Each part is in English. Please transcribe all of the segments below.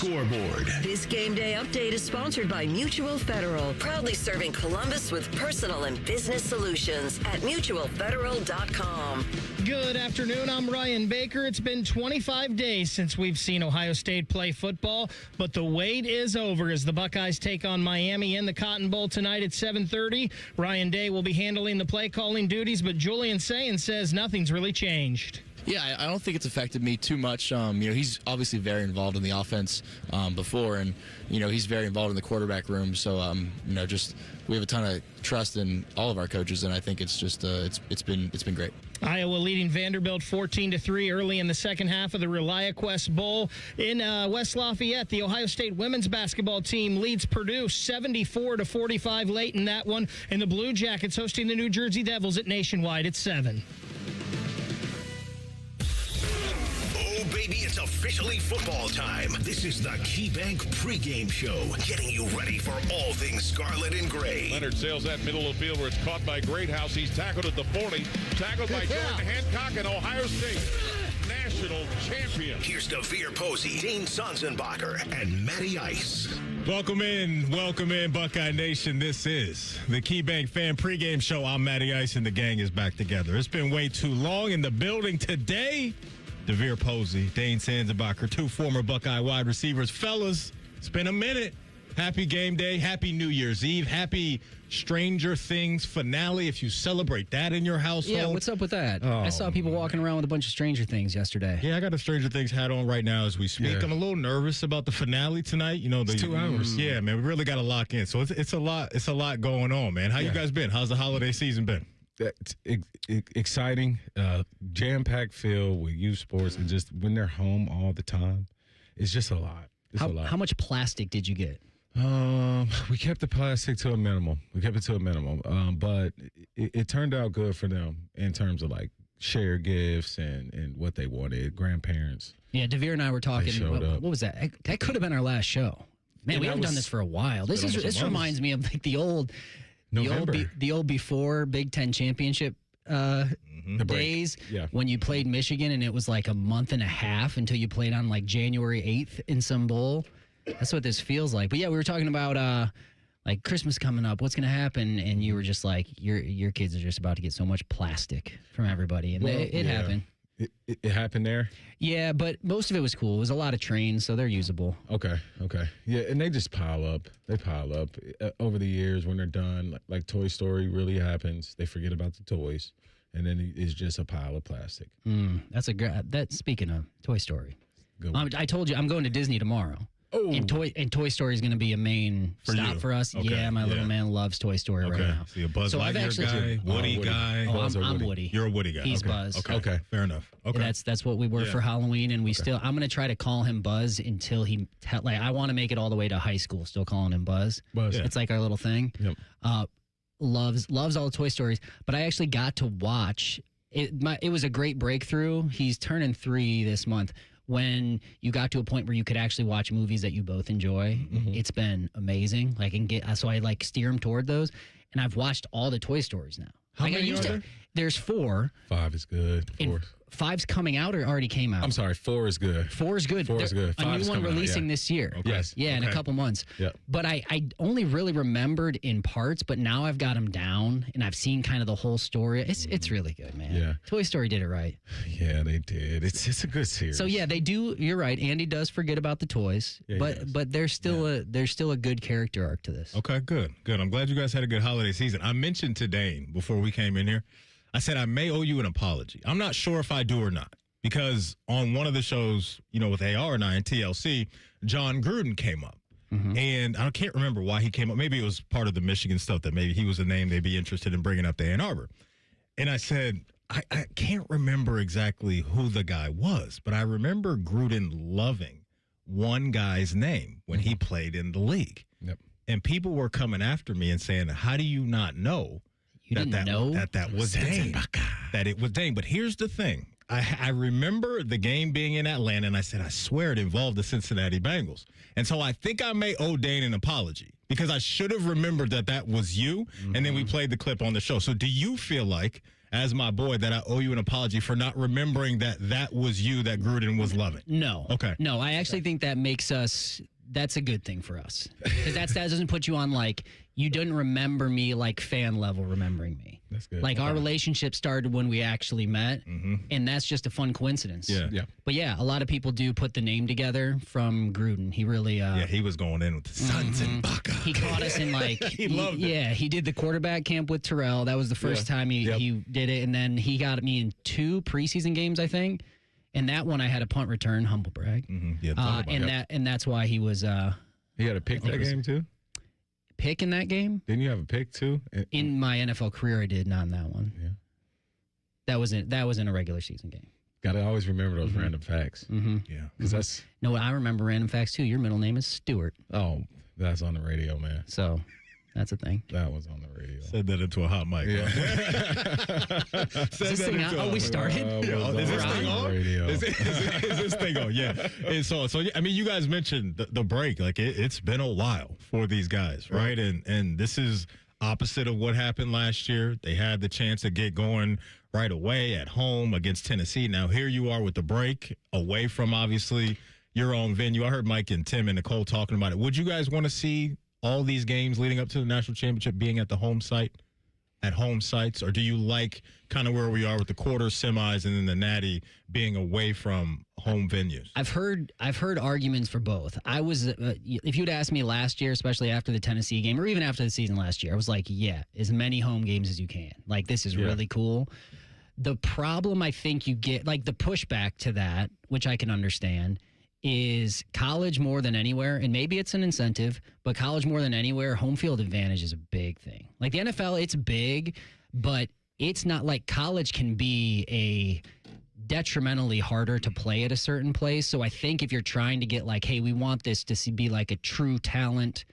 scoreboard. This game day update is sponsored by Mutual Federal, proudly serving Columbus with personal and business solutions at mutualfederal.com. Good afternoon. I'm Ryan Baker. It's been 25 days since we've seen Ohio State play football, but the wait is over as the Buckeyes take on Miami in the Cotton Bowl tonight at 7:30. Ryan Day will be handling the play calling duties, but Julian Sayin says nothing's really changed. Yeah, I don't think it's affected me too much. He's obviously very involved in the offense before, and he's very involved in the quarterback room. So just we have a ton of trust in all of our coaches, and I think it's just it's been great. Iowa leading Vanderbilt 14-3 early in the second half of the ReliaQuest Bowl in West Lafayette. The Ohio State women's basketball team leads Purdue 74-45 late in that one, and the Blue Jackets hosting the New Jersey Devils at Nationwide at 7. Baby, it's officially football time. This is the KeyBank pregame show, getting you ready for all things scarlet and gray. Leonard sails that middle of the field where it's caught by Greathouse. He's tackled at the 40. Tackled by Jordan Hancock and Ohio State. National champion. Here's DeVere Posey, Dane Sonsenbacher, and Matty Ice. Welcome in, Buckeye Nation. This is the KeyBank Fan Pregame Show. I'm Matty Ice, and the gang is back together. It's been way too long in the building today. DeVere Posey, Dane Sonsenbacher, two former Buckeye wide receivers. Fellas, it's been a minute. Happy game day. Happy New Year's Eve. Happy Stranger Things finale if you celebrate that in your household. Yeah, what's up with that? I saw people walking around with a bunch of Stranger Things yesterday. Yeah, I got a Stranger Things hat on right now as we speak. Yeah. I'm a little nervous about the finale tonight. It's 2 hours. Yeah, man, we really got to lock in. So it's a lot going on, man. How you guys been? How's the holiday season been? That's exciting, jam-packed filled with youth sports, and just when they're home all the time, it's just a lot. How much plastic did you get? We kept the plastic to a minimum. But it turned out good for them in terms of like share gifts and what they wanted. Grandparents. Yeah, DeVere and I were talking. What was that? That could have been our last show. Man, we haven't done this for a while. This reminds me of like the old before Big Ten championship days when you played Michigan, and it was like a month and a half until you played on like January 8th in some bowl. That's what this feels like. But yeah, we were talking about like Christmas coming up. What's going to happen? And you were just like, your kids are just about to get so much plastic from everybody, and it happened. It happened there? Yeah, but most of it was cool. It was a lot of trains, so they're usable. Okay. Yeah, and they just pile up. They pile up. Over the years when they're done, like Toy Story really happens. They forget about the toys, and then it's just a pile of plastic. That's speaking of Toy Story. Good I told you I'm going to Disney tomorrow. Oh. And Toy Story is going to be a main stop for us. Okay. Yeah, my little man loves Toy Story right now. So you're a Buzz Lightyear guy, Woody guy. Oh, I'm Woody. You're a Woody guy. He's Buzz. Okay, fair enough. Okay, and that's what we were for Halloween, and we still. I'm going to try to call him Buzz until he. I want to make it all the way to high school, still calling him Buzz. It's like our little thing. Yep. Loves all the Toy Stories, but I actually got to watch it. It was a great breakthrough. He's turning 3 this month. When you got to a point where you could actually watch movies that you both enjoy, it's been amazing. So I like steer him toward those, and I've watched all the Toy Stories now. How many are there? There's 4. 5 is good. 4. 5's coming out or already came out? I'm sorry, 4 is good. 4 is good. 4 is good. A new one releasing this year. Okay. Yes. Yeah, in a couple months. Yeah. But I only really rememred in parts, but now I've got them down, and I've seen kind of the whole story. It's really good, man. Yeah. Toy Story did it right. Yeah, they did. It's a good series. So yeah, they do. You're right. Andy does forget about the toys, but there's still a good character arc to this. Okay, good. I'm glad you guys had a good holiday season. I mentioned to Dane before we came in here, I said I may owe you an apology. I'm not sure if I do or not, because on one of the shows, with AR and I and TLC, John Gruden came up. And I can't remember why he came up. Maybe it was part of the Michigan stuff that maybe he was a name they'd be interested in bringing up to Ann Arbor. And I said, I can't remember exactly who the guy was, but I remember Gruden loving one guy's name when he played in the league. Yep. And people were coming after me and saying, how do you not know that was Dane? That it was Dane. But here's the thing. I remember the game being in Atlanta, and I said, I swear it involved the Cincinnati Bengals. And so I think I may owe Dane an apology because I should have remembered that was you, and then we played the clip on the show. So do you feel like, as my boy, that I owe you an apology for not remembering that was you that Gruden was loving. No. Okay. No, I actually think that makes us. That's a good thing for us, because that doesn't put you on like you didn't remember me like fan level remembering me. That's good. Like our relationship started when we actually met, and that's just a fun coincidence. Yeah. But yeah, a lot of people do put the name together from Gruden. He really. Yeah, he was going in with the Suns and Buckeyes. He caught us in like He loved it. Yeah, he did the quarterback camp with Terrell. That was the first time he did it, and then he got me in 2 preseason games, I think. And that one I had a punt return, humble brag. Yeah, and that's why he was He had a pick that game too. pick in that game. Didn't you have a pick too? In my NFL career, I did not in that one. Yeah. That was in a regular season game. Gotta always remember those random facts. Yeah. Because that's No, I remember random facts too. Your middle name is Stewart, that's on the radio, man. so that's a thing. That was on the radio. Said that into a hot mic. Yeah. Is this thing on? Oh, we started. Is this thing on? Radio. Is this thing on? Yeah. And so I mean, you guys mentioned the break. Like it's been a while for these guys, right? And this is opposite of what happened last year. They had the chance to get going right away at home against Tennessee. Now here you are with the break away from obviously your own venue. I heard Mike and Tim and Nicole talking about it. Would you guys want to see all these games leading up to the national championship being at the home site, at home sites, or do you like kind of where we are with the quarters, semis, and then the natty being away from home venues? I've heard arguments for both. I was if you'd asked me last year, especially after the Tennessee game, or even after the season last year, I was like, yeah, as many home games as you can. Like this is really cool. The problem I think you get, like the pushback to that, which I can understand, is college more than anywhere, and maybe it's an incentive, but college more than anywhere, home field advantage is a big thing. Like the NFL, it's big, but it's not like college can be a detrimentally harder to play at a certain place. So I think if you're trying to get like, hey, we want this to be like a true talent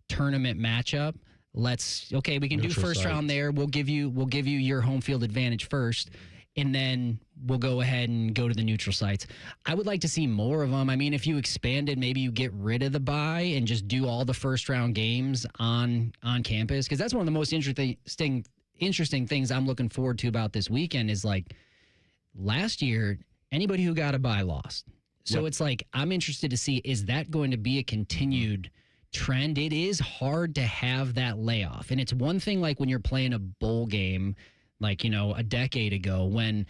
tournament matchup, we can do first round there. We'll give you your home field advantage first, and then we'll go ahead and go to the neutral sites. I would like to see more of them. I mean, if you expanded, maybe you get rid of the bye and just do all the first-round games on campus, because that's one of the most interesting things I'm looking forward to about this weekend is, like, last year, anybody who got a bye lost. So it's like, I'm interested to see, is that going to be a continued trend? It is hard to have that layoff. And it's one thing, like, when you're playing a bowl game, like, a decade ago when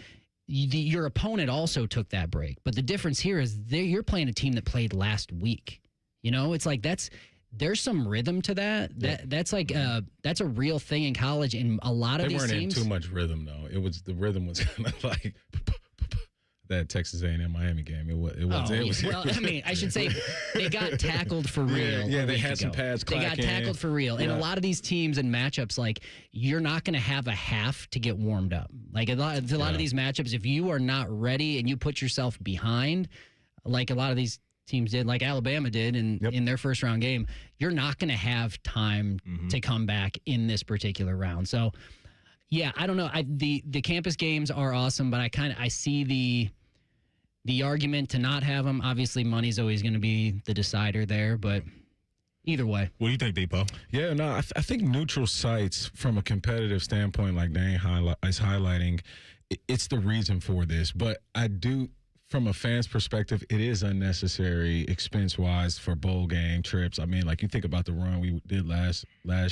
your opponent also took that break. But the difference here is you're playing a team that played last week. It's like there's some rhythm to that. That's like that's a real thing in college, and a lot of these teams. They weren't in too much rhythm though. The rhythm was kind of like that Texas A&M Miami game. It was. Well, I mean, I should say they got tackled for real. Yeah, they had some pads. They got tackled for real, and a lot of these teams and matchups, like you're not going to have a half to get warmed up. Like a lot of these matchups, if you are not ready and you put yourself behind, like a lot of these teams did, like Alabama did in their first round game, you're not going to have time to come back in this particular round. So. Yeah, I don't know. The campus games are awesome, but I see the argument to not have them. Obviously, money's always going to be the decider there, but either way. What do you think, Depot? Yeah, no, I think neutral sites from a competitive standpoint, like Dane is highlighting, it's the reason for this. But I do, from a fan's perspective, it is unnecessary expense-wise for bowl game trips. I mean, like you think about the run we did last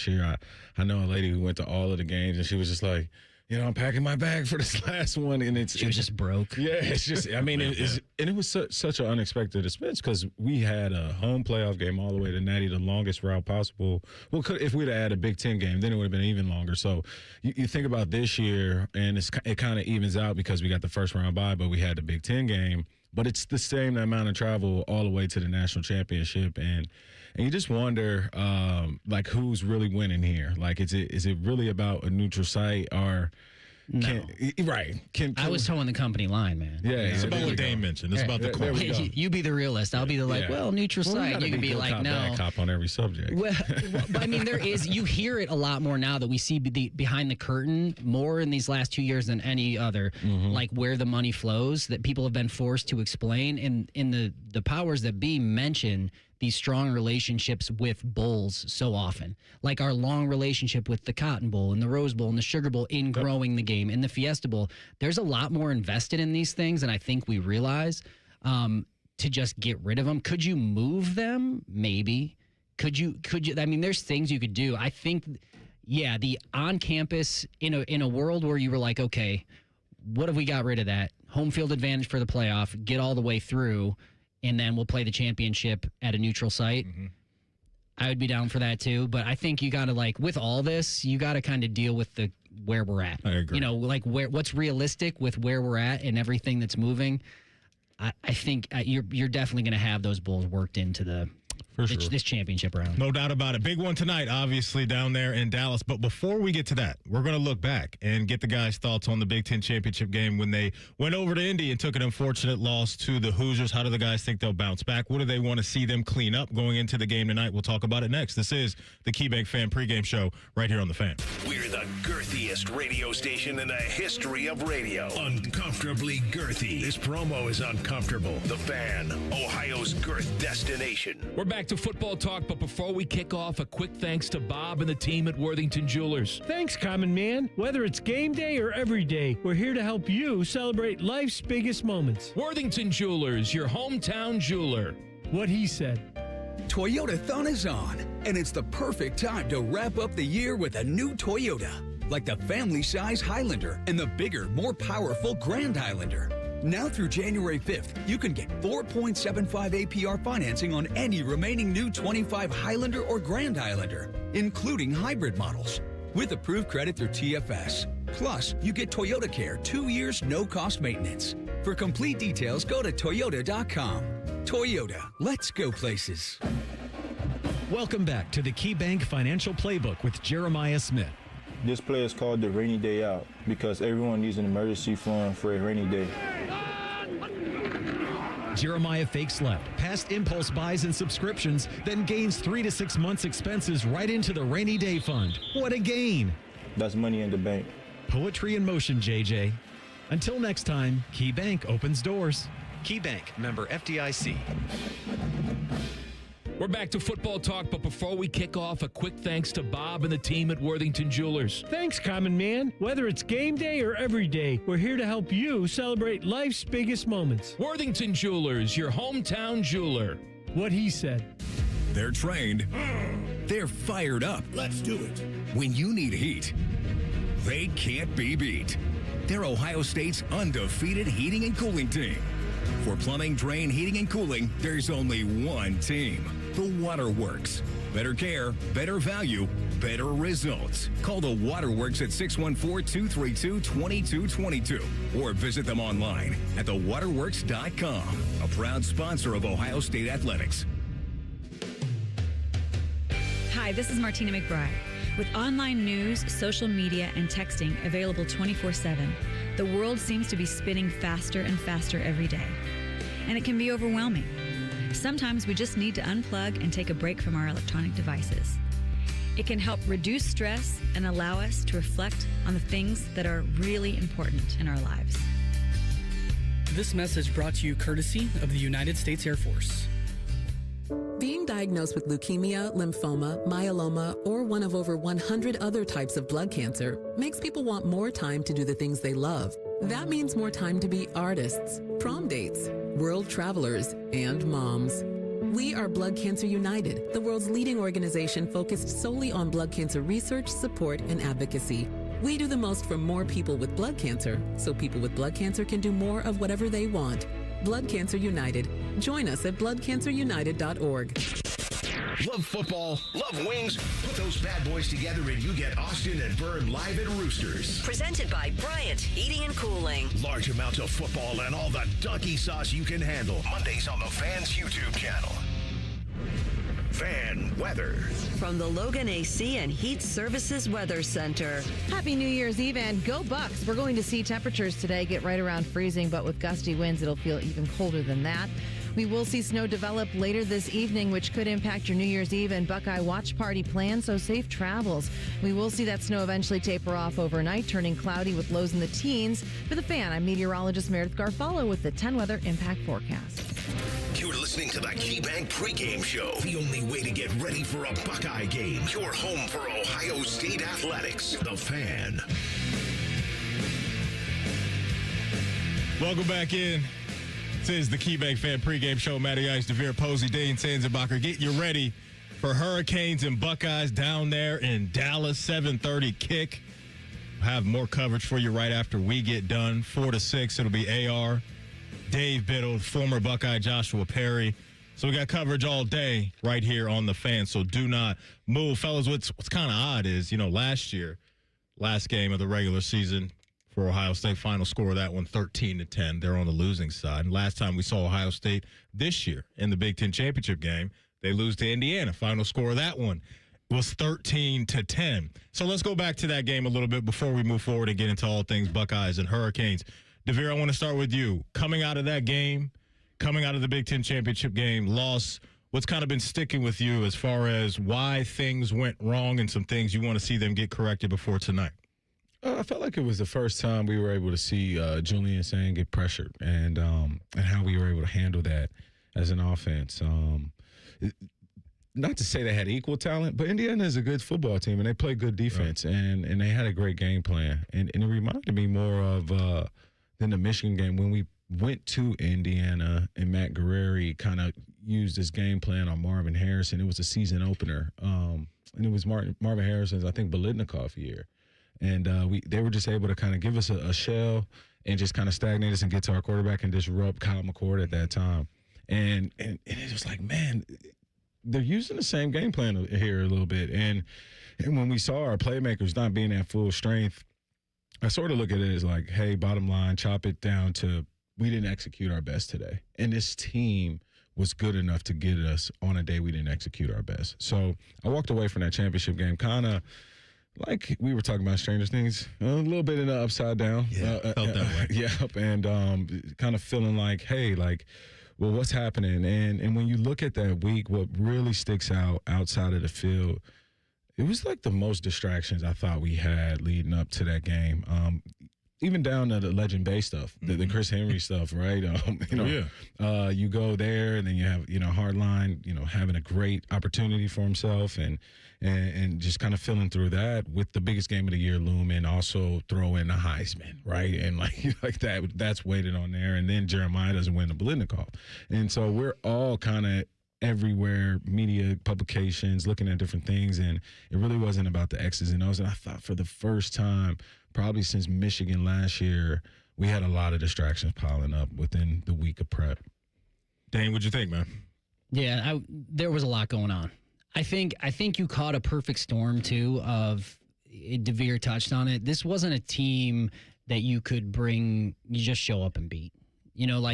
year. I know a lady who went to all of the games, and she was just like, I'm packing my bag for this last one, and she was just broke. Yeah, it's just. I mean, it was such an unexpected expense because we had a home playoff game all the way to Natty, the longest route possible. Well, if we'd have had a Big Ten game, then it would have been even longer. So you think about this year, and it kind of evens out because we got the first round bye, but we had the Big Ten game. But it's the same amount of travel all the way to the national championship, and you just wonder, like, who's really winning here? Like, is it really about a neutral site or? No. Right. I was towing the company line, man. Yeah, it's about what Dane mentioned. It's about the core. You be the realist. I'll be the neutral site. You can be like, no. Bad cop on every subject. Well, but I mean, you hear it a lot more now that we see behind the curtain more in these last 2 years than any other, like where the money flows that people have been forced to explain. And in the powers that be mention these strong relationships with bowls so often. Like our long relationship with the Cotton Bowl and the Rose Bowl and the Sugar Bowl in growing the game and the Fiesta Bowl. There's a lot more invested in these things than I think we realize. To just get rid of them. Could you move them? Maybe. Could you? I mean, there's things you could do. I think, yeah, the on-campus, in a world where you were like, okay, what if we got rid of that? Home field advantage for the playoff, get all the way through, and then we'll play the championship at a neutral site. Mm-hmm. I would be down for that too. But I think you got to, with all this, you got to kind of deal with where we're at. I agree. What's realistic with where we're at and everything that's moving. I think you're definitely going to have those Bulls worked into this championship round. No doubt about it. Big one tonight, obviously, down there in Dallas. But before we get to that, we're going to look back and get the guys' thoughts on the Big Ten championship game when they went over to Indy and took an unfortunate loss to the Hoosiers. How do the guys think they'll bounce back? What do they want to see them clean up going into the game tonight? We'll talk about it next. This is the KeyBank Fan Pregame Show right here on The Fan. We're the girthiest radio station in the history of radio. Uncomfortably girthy. This promo is uncomfortable. The Fan, Ohio's girth destination. We're back to football talk, but before we kick off, a quick thanks to Bob and the team at Worthington Jewelers. Thanks, Common Man. Whether it's game day or every day, we're here to help you celebrate life's biggest moments. Worthington Jewelers, your hometown jeweler. What he said. Toyota-thon is on, and it's the perfect time to wrap up the year with a new Toyota, like the family-size Highlander and the bigger, more powerful Grand Highlander. Now through January 5th, you can get 4.75 APR financing on any remaining new 25 Highlander or Grand Highlander, including hybrid models, with approved credit through TFS. Plus, you get Toyota Care 2 years, no-cost maintenance. For complete details, go to Toyota.com. Toyota, let's go places. Welcome back to the KeyBank Financial Playbook with Jeremiah Smith. This play is called the rainy day out because everyone needs an emergency fund for a rainy day. Jeremiah fakes left, past impulse buys and subscriptions, then gains 3 to 6 months' expenses right into the rainy day fund. What a gain! That's money in the bank. Poetry in motion, JJ. Until next time, KeyBank opens doors. KeyBank, member FDIC. We're back to football talk, but before we kick off, a quick thanks to Bob and the team at Worthington Jewelers. Thanks, Common Man. Whether it's game day or every day, we're here to help you celebrate life's biggest moments. Worthington Jewelers, your hometown jeweler. What he said. They're trained. They're fired up. Let's do it. When you need heat, they can't be beat. They're Ohio State's undefeated heating and cooling team. For plumbing, drain, heating, and cooling, there's only one team. The Waterworks. Better care, better value, better results. Call the Waterworks at 614-232-2222 or visit them online at thewaterworks.com. A proud sponsor of Ohio State Athletics. Hi, this is Martina McBride. With online news, social media, and texting available 24/7, the world seems to be spinning faster and faster every day. And it can be overwhelming. Sometimes we just need to unplug and take a break from our electronic devices. It can help reduce stress and allow us to reflect on the things that are really important in our lives. This message brought to you courtesy of the United States Air Force. Being diagnosed with leukemia, lymphoma, myeloma, or one of over 100 other types of blood cancer makes people want more time to do the things they love. That means more time to be artists, prom dates, world travelers, and moms. We are Blood Cancer United, the world's leading organization focused solely on blood cancer research, support, and advocacy. We do the most for more people with blood cancer, so people with blood cancer can do more of whatever they want. Blood Cancer United. Join us at bloodcancerunited.org. Love football, love wings? Put those bad boys together and you get Austin and Byrne live at Roosters. Presented by Bryant Heating and Cooling. Large amounts of football and all the donkey sauce you can handle. Mondays on the Fan's YouTube channel. Fan weather. From the Logan AC and Heat Services Weather Center. Happy New Year's Eve and go Bucks. We're going to see temperatures today get right around freezing, but with gusty winds, it'll feel even colder than that. We will see snow develop later this evening, which could impact your New Year's Eve and Buckeye watch party plans, so safe travels. We will see that snow eventually taper off overnight, turning cloudy with lows in the teens. For the Fan, I'm meteorologist Meredith Garfalo with the 10 Weather Impact Forecast. You're listening to the KeyBank Pregame Show, the only way to get ready for a Buckeye game. Your home for Ohio State athletics. The Fan. Welcome back in. This is the KeyBank Fan Pregame Show. Matty Ice, DeVere Posey, Dane Sanzenbacher. Getting you ready for Hurricanes and Buckeyes down there in Dallas. 7:30 kick. We'll have more coverage for you right after we get done. 4 to 6. It'll be AR, Dave Biddle, former Buckeye Joshua Perry. So we got coverage all day right here on the Fan. So do not move, fellas. What's kind of odd is, last year, last game of the regular season for Ohio State, final score of that one, 13-10. They're on the losing side. And last time we saw Ohio State this year in the Big Ten championship game, they lose to Indiana. Final score of that one was 13-10. So let's go back to that game a little bit before we move forward and get into all things Buckeyes and Hurricanes. DeVere, I want to start with you. Coming out of that game, coming out of the Big Ten championship game, loss, what's kind of been sticking with you as far as why things went wrong and some things you want to see them get corrected before tonight? I felt like it was the first time we were able to see Julian Sang get pressured and how we were able to handle that as an offense. Not to say they had equal talent, but Indiana is a good football team, and they play good defense, right. and they had a great game plan. And it reminded me more of than the Michigan game when we went to Indiana and Matt Guerrieri kind of used this game plan on Marvin Harrison. It was a season opener, and it was Marvin Harrison's, I think, Biletnikoff year. And they were just able to kind of give us a shell and just kind of stagnate us and get to our quarterback and disrupt Kyle McCord at that time. And it was like, man, they're using the same game plan here a little bit. And when we saw our playmakers not being at full strength, I sort of look at it as like, hey, bottom line, chop it down to we didn't execute our best today. And this team was good enough to get us on a day we didn't execute our best. So I walked away from that championship game kind of like we were talking about Stranger Things, a little bit in the upside down. Yeah, felt that way. Yep, and kind of feeling like, hey, like, well, what's happening? And when you look at that week, what really sticks out outside of the field, it was like the most distractions I thought we had leading up to that game. Even down to the Legend Bay stuff, the Chris Henry stuff, right? You go there, and then you have, Hardline, having a great opportunity for himself, and just kind of filling through that with the biggest game of the year looming. Also throw in the Heisman, right? And like that's weighted on there. And then Jeremiah doesn't win the Biletnikoff, and so we're all kind of everywhere, media, publications, looking at different things, and it really wasn't about the X's and O's. And I thought for the first time, probably since Michigan last year, we had a lot of distractions piling up within the week of prep. Dane, what'd you think, man? Yeah, there was a lot going on. I think you caught a perfect storm, too, of DeVere touched on it. This wasn't a team that you could you just show up and beat.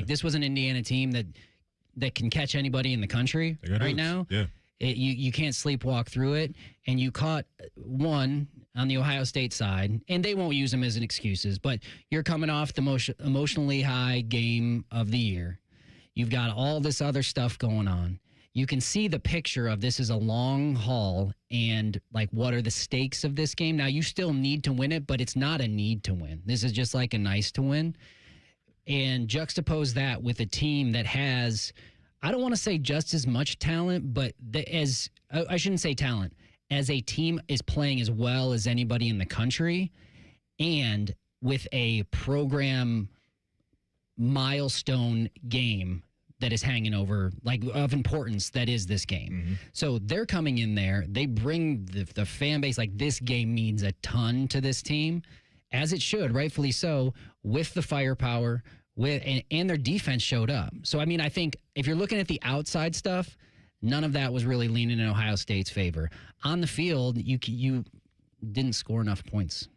This was an Indiana team that can catch anybody in the country right now. Yeah. You can't sleepwalk through it. And you caught one on the Ohio State side, and they won't use them as an excuses, but you're coming off the most emotionally high game of the year. You've got all this other stuff going on. You can see the picture of this is a long haul and what are the stakes of this game? Now, you still need to win it, but it's not a need to win. This is just like a nice to win. And juxtapose that with a team that has, I don't want to say just as much talent, but I shouldn't say talent, as a team is playing as well as anybody in the country, and with a program milestone game that is hanging over, of importance, that is this game. Mm-hmm. So they're coming in there. They bring the fan base, this game means a ton to this team, as it should, rightfully so, with the firepower, and their defense showed up. So, I think if you're looking at the outside stuff, none of that was really leaning in Ohio State's favor. On the field, you didn't score enough points.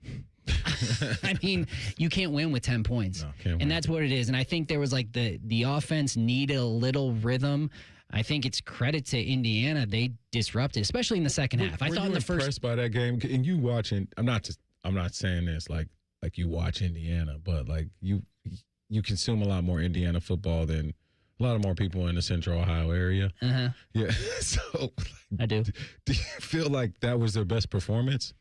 You can't win with 10 points. No, and that's what it is. And I think there was the offense needed a little rhythm. I think it's credit to Indiana. They disrupted, especially in the second half. I thought in the first. Impressed by that game, and you watching. I'm not saying this like you watch Indiana, but you consume a lot more Indiana football than a lot of more people in the Central Ohio area. Uh-huh. Yeah. So I do. Do you feel like that was their best performance?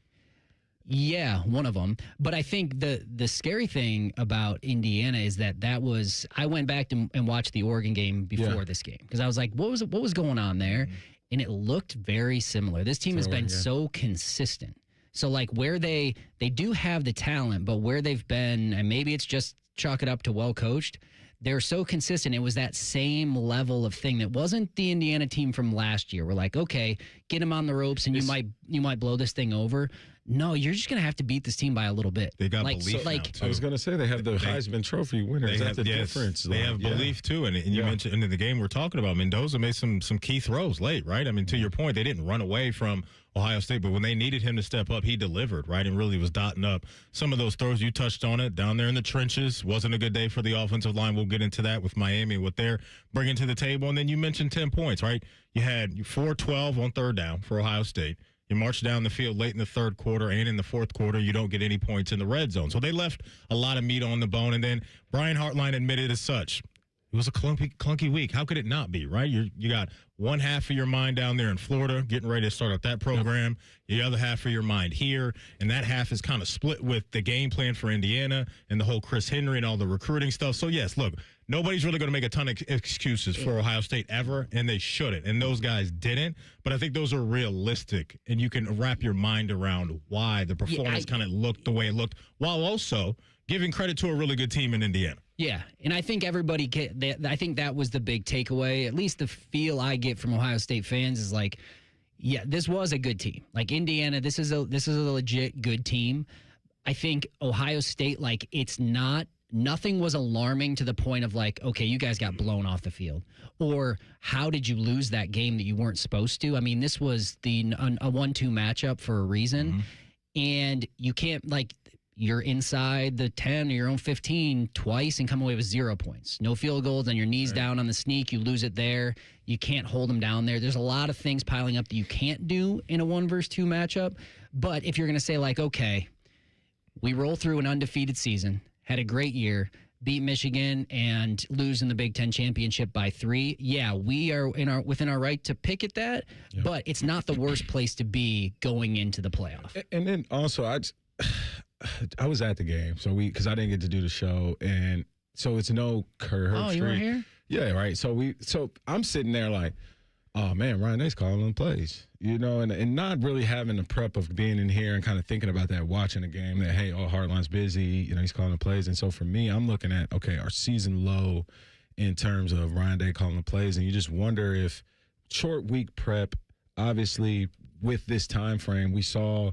Yeah, one of them. But I think the scary thing about Indiana is that was I went back and watched the Oregon game before this game because I was like, what was going on there? And it looked very similar. This team has been so consistent. So like where they do have the talent, but where they've been, and maybe it's just chalk it up to well coached. They're so consistent. It was that same level of thing that wasn't the Indiana team from last year. We're like, okay, get them on the ropes, and you might blow this thing over. No, you're just gonna have to beat this team by a little bit. They got belief now, too. I was gonna say they have the Heisman Trophy winners. That's the difference. They have belief too, and you mentioned in the game we're talking about, Mendoza made some key throws late, right? I mean, to your point, they didn't run away from Ohio State, but when they needed him to step up, he delivered, right, and really was dotting up some of those throws. You touched on it down there in the trenches. Wasn't a good day for the offensive line. We'll get into that with Miami, what they're bringing to the table. And then you mentioned 10 points, right? You had 4-12 on third down for Ohio State. You march down the field late in the third quarter and in the fourth quarter, you don't get any points in the red zone. So they left a lot of meat on the bone. And then Brian Hartline admitted as such, it was a clunky week. How could it not be, right? You got one half of your mind down there in Florida, getting ready to start up that program. The other half of your mind here, and that half is kind of split with the game plan for Indiana and the whole Chris Henry and all the recruiting stuff. So, yes, look, nobody's really going to make a ton of excuses for Ohio State ever, and they shouldn't. And those guys didn't. But I think those are realistic, and you can wrap your mind around why the performance kind of looked the way it looked, while also giving credit to a really good team in Indiana. Yeah, and I think I think that was the big takeaway. At least the feel I get from Ohio State fans is like, yeah, this was a good team. Like Indiana, this is a legit good team. I think Ohio State, like nothing was alarming to the point of like, okay, you guys got blown off the field, or how did you lose that game that you weren't supposed to? I mean, this was a 1-2 matchup for a reason, and you can't you're inside the 10 or your own 15 twice and come away with 0 points. No field goals, on your knees down on the sneak. You lose it there. You can't hold them down there. There's a lot of things piling up that you can't do in a 1-2 matchup. But if you're going to say like, okay, we roll through an undefeated season, had a great year, beat Michigan and lose in the Big Ten championship by 3. Yeah, we are within our right to pick at that, but it's not the worst place to be going into the playoff. And then also, I was at the game, so because I didn't get to do the show, and so it's no Kurt Herbstreit. Oh, you were here? Yeah, right. So I'm sitting there like, oh man, Ryan Day's calling them plays, and not really having the prep of being in here and kind of thinking about that, watching the game. That hey, Hartline's busy, he's calling the plays, and so for me, I'm looking at our season low in terms of Ryan Day calling the plays, and you just wonder if short week prep, obviously with this time frame, we saw.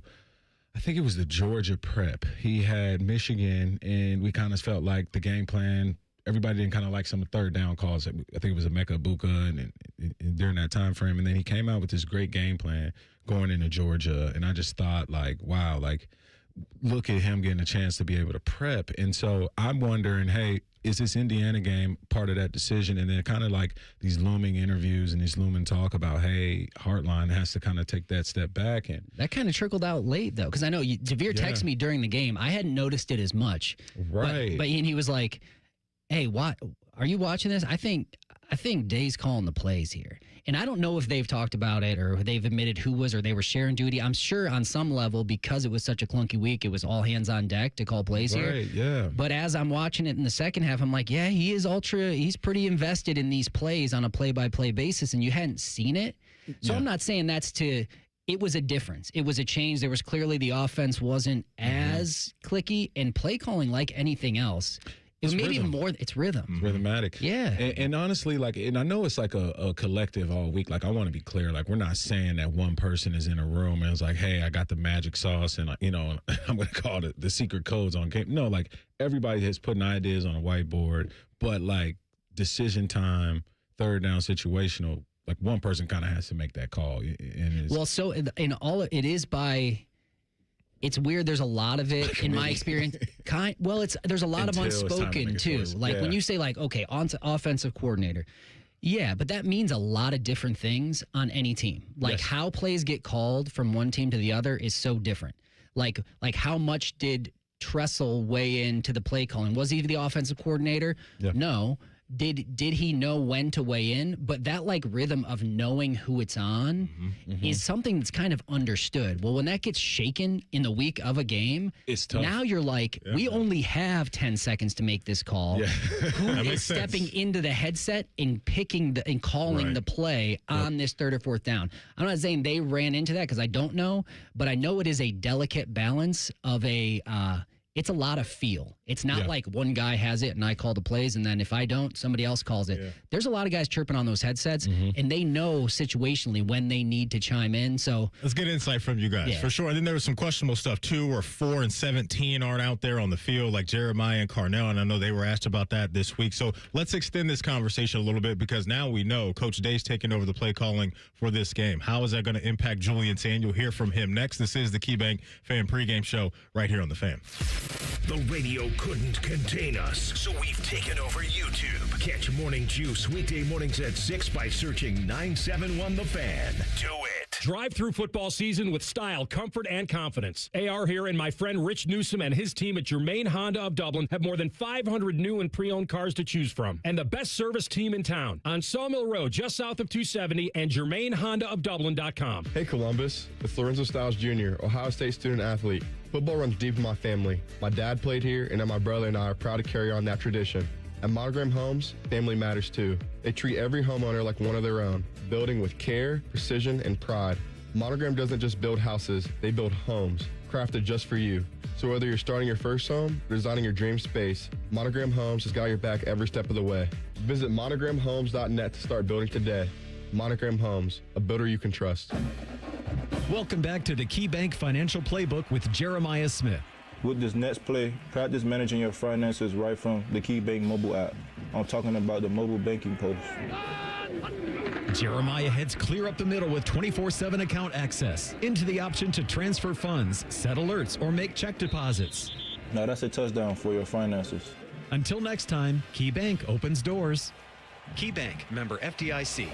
I think it was the Georgia prep. He had Michigan, and we kind of felt like the game plan, everybody didn't kind of like some third down calls. I think it was Emeka Egbuka and during that time frame. And then he came out with this great game plan going into Georgia. And I just thought, like, wow, like, look at him getting a chance to be able to prep. And so I'm wondering, hey, is this Indiana game part of that decision? And then kind of like these looming interviews and these looming talk about, hey, Hartline has to kind of take that step back. And that kind of trickled out late, though, because I know Javier texted me during the game. I hadn't noticed it as much. Right. But he was like, hey, what are you watching this? I think Day's calling the plays here. And I don't know if they've talked about it or they've admitted who was or they were sharing duty. I'm sure on some level, because it was such a clunky week, it was all hands on deck to call plays here. Right, yeah. But as I'm watching it in the second half, I'm like, yeah, he's pretty invested in these plays on a play-by-play basis, and you hadn't seen it. So I'm not saying it was a difference. It was a change. There was clearly the offense wasn't as clicky, and play calling like anything else. It was maybe even more. It's rhythm. It's rhythmatic. Yeah. And honestly, and I know it's like a collective all week. Like, I want to be clear. Like, we're not saying that one person is in a room and it's like, hey, I got the magic sauce and, I'm going to call it the secret codes on game. No, like, everybody has putting ideas on a whiteboard, but like decision time, third down situational, like one person kind of has to make that call. Well, so in all it is by. It's weird. There's a lot of it in my experience. There's a lot of unspoken too. Like when you say like, okay, on to offensive coordinator. Yeah, but that means a lot of different things on any team. Like how plays get called from one team to the other is so different. Like how much did Tressel weigh into the play calling? Was he the offensive coordinator? Yeah. No. did he know when to weigh in? But that like rhythm of knowing who it's on is something that's kind of understood. Well, when that gets shaken in the week of a game, it's tough. Now you're like, we only have 10 seconds to make this call. Who is stepping into the headset and picking and calling the play on this third or fourth down? I'm not saying they ran into that because I don't know, but I know it is a delicate balance of it's a lot of feel. It's not like one guy has it and I call the plays, and then if I don't, somebody else calls it. There's a lot of guys chirping on those headsets, and they know situationally when they need to chime in. So let's get insight from you guys for sure. And then there was some questionable stuff too, where 4 and 17 aren't out there on the field, like Jeremiah and Carnell, and I know they were asked about that this week. So let's extend this conversation a little bit, because now we know Coach Day's taking over the play calling for this game. How is that going to impact Julian Sand? You'll hear from him next. This is the KeyBank Fan Pregame Show right here on The Fan. The radio couldn't contain us, so we've taken over YouTube. Catch Morning Juice weekday mornings at 6 by searching 971 The Fan. Do it. Drive through football season with style, comfort, and confidence. AR here and my friend Rich Newsom and his team at Germain Honda of Dublin have more than 500 new and pre-owned cars to choose from. And the best service team in town on Sawmill Road, just south of 270, and GermainHondaofDublin.com. Hey Columbus, it's Lorenzo Stiles Jr., Ohio State student athlete. Football runs deep in my family. My dad played here, and now my brother and I are proud to carry on that tradition. At Monogram Homes, family matters too. They treat every homeowner like one of their own, building with care, precision, and pride. Monogram doesn't just build houses, they build homes, crafted just for you. So whether you're starting your first home or designing your dream space, Monogram Homes has got your back every step of the way. Visit monogramhomes.net to start building today. Monogram Homes, a builder you can trust. Welcome back to the KeyBank Financial Playbook with Jeremiah Smith. With this next play, practice managing your finances right from the KeyBank mobile app. I'm talking about the mobile banking post. Jeremiah heads clear up the middle with 24/7 account access. Into the option to transfer funds, set alerts, or make check deposits. Now that's a touchdown for your finances. Until next time, KeyBank opens doors. KeyBank, member FDIC.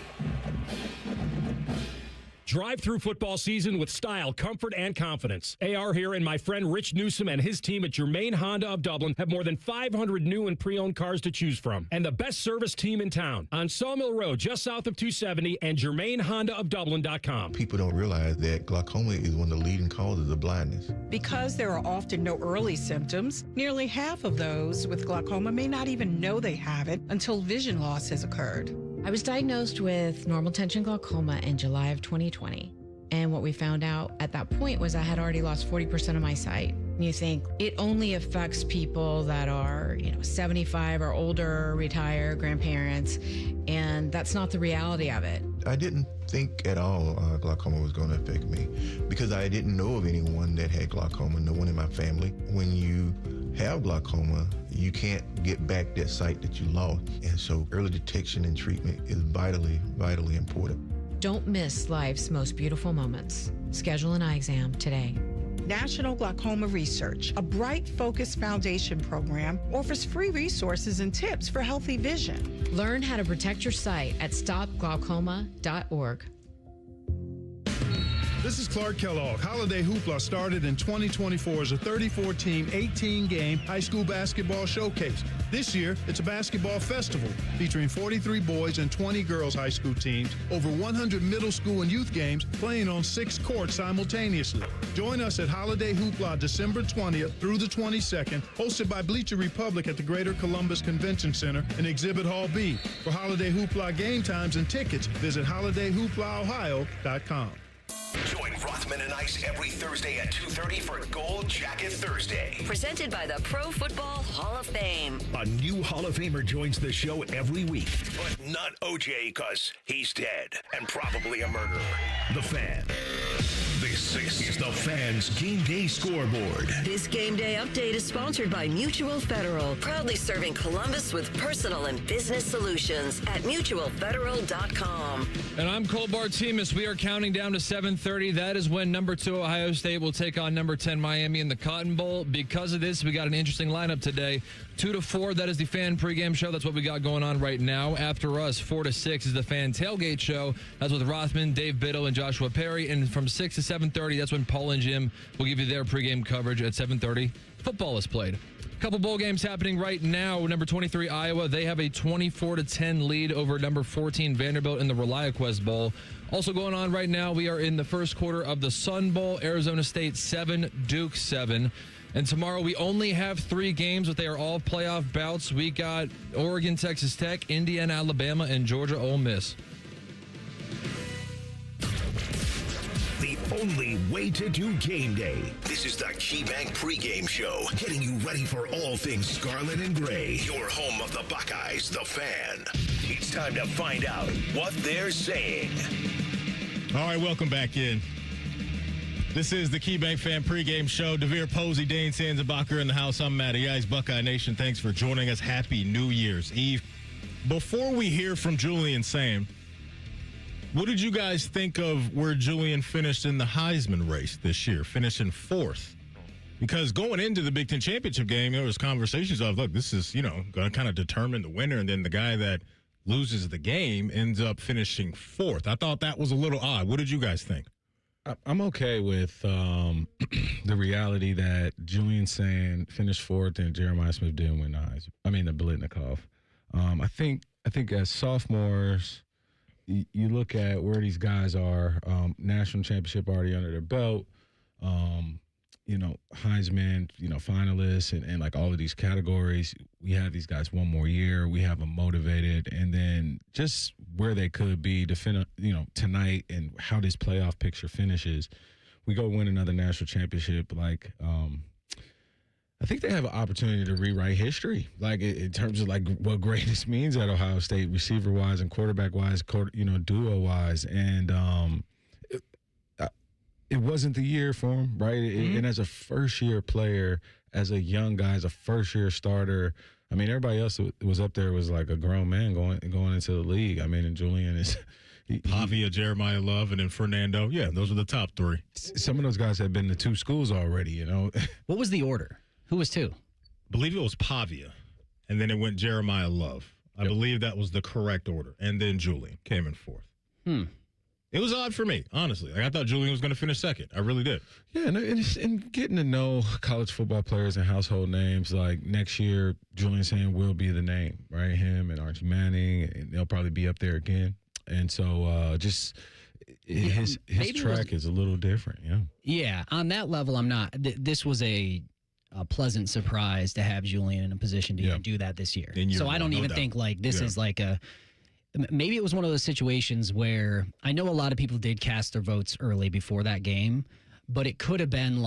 Drive through football season with style, comfort, and confidence. AR here and my friend Rich Newsom and his team at Germain Honda of Dublin have more than 500 new and pre-owned cars to choose from. And the best service team in town on Sawmill Road, just south of 270, and GermainHondaofDublin.com. People don't realize that glaucoma is one of the leading causes of blindness. Because there are often no early symptoms, nearly half of those with glaucoma may not even know they have it until vision loss has occurred. I was diagnosed with normal tension glaucoma in July of 2020. And what we found out at that point was I had already lost 40% of my sight. And you think it only affects people that are, 75 or older, retired, grandparents, and that's not the reality of it. I didn't think at all glaucoma was going to affect me because I didn't know of anyone that had glaucoma, no one in my family. When you have glaucoma, you can't get back that sight that you lost. And so early detection and treatment is vitally, vitally important. Don't miss life's most beautiful moments. Schedule an eye exam today. National Glaucoma Research, a bright, focused foundation program, offers free resources and tips for healthy vision. Learn how to protect your sight at stopglaucoma.org. This is Clark Kellogg. Holiday Hoopla started in 2024 as a 34-team, 18-game high school basketball showcase. This year, it's a basketball festival featuring 43 boys and 20 girls high school teams, over 100 middle school and youth games playing on 6 courts simultaneously. Join us at Holiday Hoopla December 20th through the 22nd, hosted by Bleacher Republic at the Greater Columbus Convention Center in Exhibit Hall B. For Holiday Hoopla game times and tickets, visit holidayhooplaohio.com. Join Rothman and Ice every Thursday at 2:30 for Gold Jacket Thursday. Presented by the Pro Football Hall of Fame. A new Hall of Famer joins the show every week, but not OJ because he's dead and probably a murderer. The Fan. This is the Fan's Game Day Scoreboard. This Game Day update is sponsored by Mutual Federal, proudly serving Columbus with personal and business solutions at mutualfederal.com. And I'm Cole Bartimus. We are counting down to 7:30. That is when number 2 Ohio State will take on number 10 Miami in the Cotton Bowl. Because of this, we got an interesting lineup today. 2 to 4, that is the Fan Pregame Show. That's what we got going on right now. After us, 4 to 6 is the Fan Tailgate Show. That's with Rothman, Dave Biddle, and Joshua Perry. And from from 6 to 7:30. That's when Paul and Jim will give you their pregame coverage at 7:30. Football is played. Couple bowl games happening right now. Number 23, Iowa, they have a 24-10 lead over number 14, Vanderbilt in the ReliaQuest Bowl. Also going on right now, we are in the first quarter of the Sun Bowl. Arizona State 7, Duke 7. And tomorrow we only have 3 games, but they are all playoff bouts. We got Oregon, Texas Tech, Indiana, Alabama, and Georgia, Ole Miss. The only way to do game day. This is the KeyBank pregame show, getting you ready for all things Scarlet and Gray. Your home of the Buckeyes, the Fan. It's time to find out what they're saying. All right, welcome back in. This is the KeyBank Fan pregame show. Devere Posey, Dane Sanzenbacher in the house. I'm Matty Ice, Buckeye Nation. Thanks for joining us. Happy New Year's Eve. Before we hear from Julian Sam, what did you guys think of where Julian finished in the Heisman race this year, finishing 4th? Because going into the Big Ten championship game, there was conversations of, look, this is, going to kind of determine the winner, and then the guy that loses the game ends up finishing 4th. I thought that was a little odd. What did you guys think? I'm okay with the reality that Julian Sand finished 4th and Jeremiah Smith didn't win the Heisman. I mean, the Biletnikoff. I think as sophomores, you look at where these guys are, national championship already under their belt, Heisman, finalists and like all of these categories. We have these guys one more year. We have them motivated. And then just where they could be tonight and how this playoff picture finishes, we go win another national championship. I think they have an opportunity to rewrite history, in terms of what greatness means at Ohio State, receiver-wise and quarterback-wise, duo-wise. And it wasn't the year for him, right? Mm-hmm. And as a first-year player, as a young guy, as a first-year starter, I mean, everybody else that was up there was like a grown man going into the league. I mean, and Julian is Pavia, Jeremiah Love, and then Fernando. Yeah, those are the top 3. Some of those guys have been to 2 schools already, What was the order? Who was 2? I believe it was Pavia, and then it went Jeremiah Love. I believe that was the correct order, and then Julian came in 4th. It was odd for me, honestly. I thought Julian was going to finish 2nd. I really did. Yeah, and getting to know college football players and household names, like next year, Julian Sand will be the name, right? Him and Archie Manning, and they'll probably be up there again. And so his track is a little different, yeah. Yeah, on that level, I'm not. This was a pleasant surprise to have Julian in a position to even do that this year. So I don't even think this is like a – maybe it was one of those situations where I know a lot of people did cast their votes early before that game, but it could have been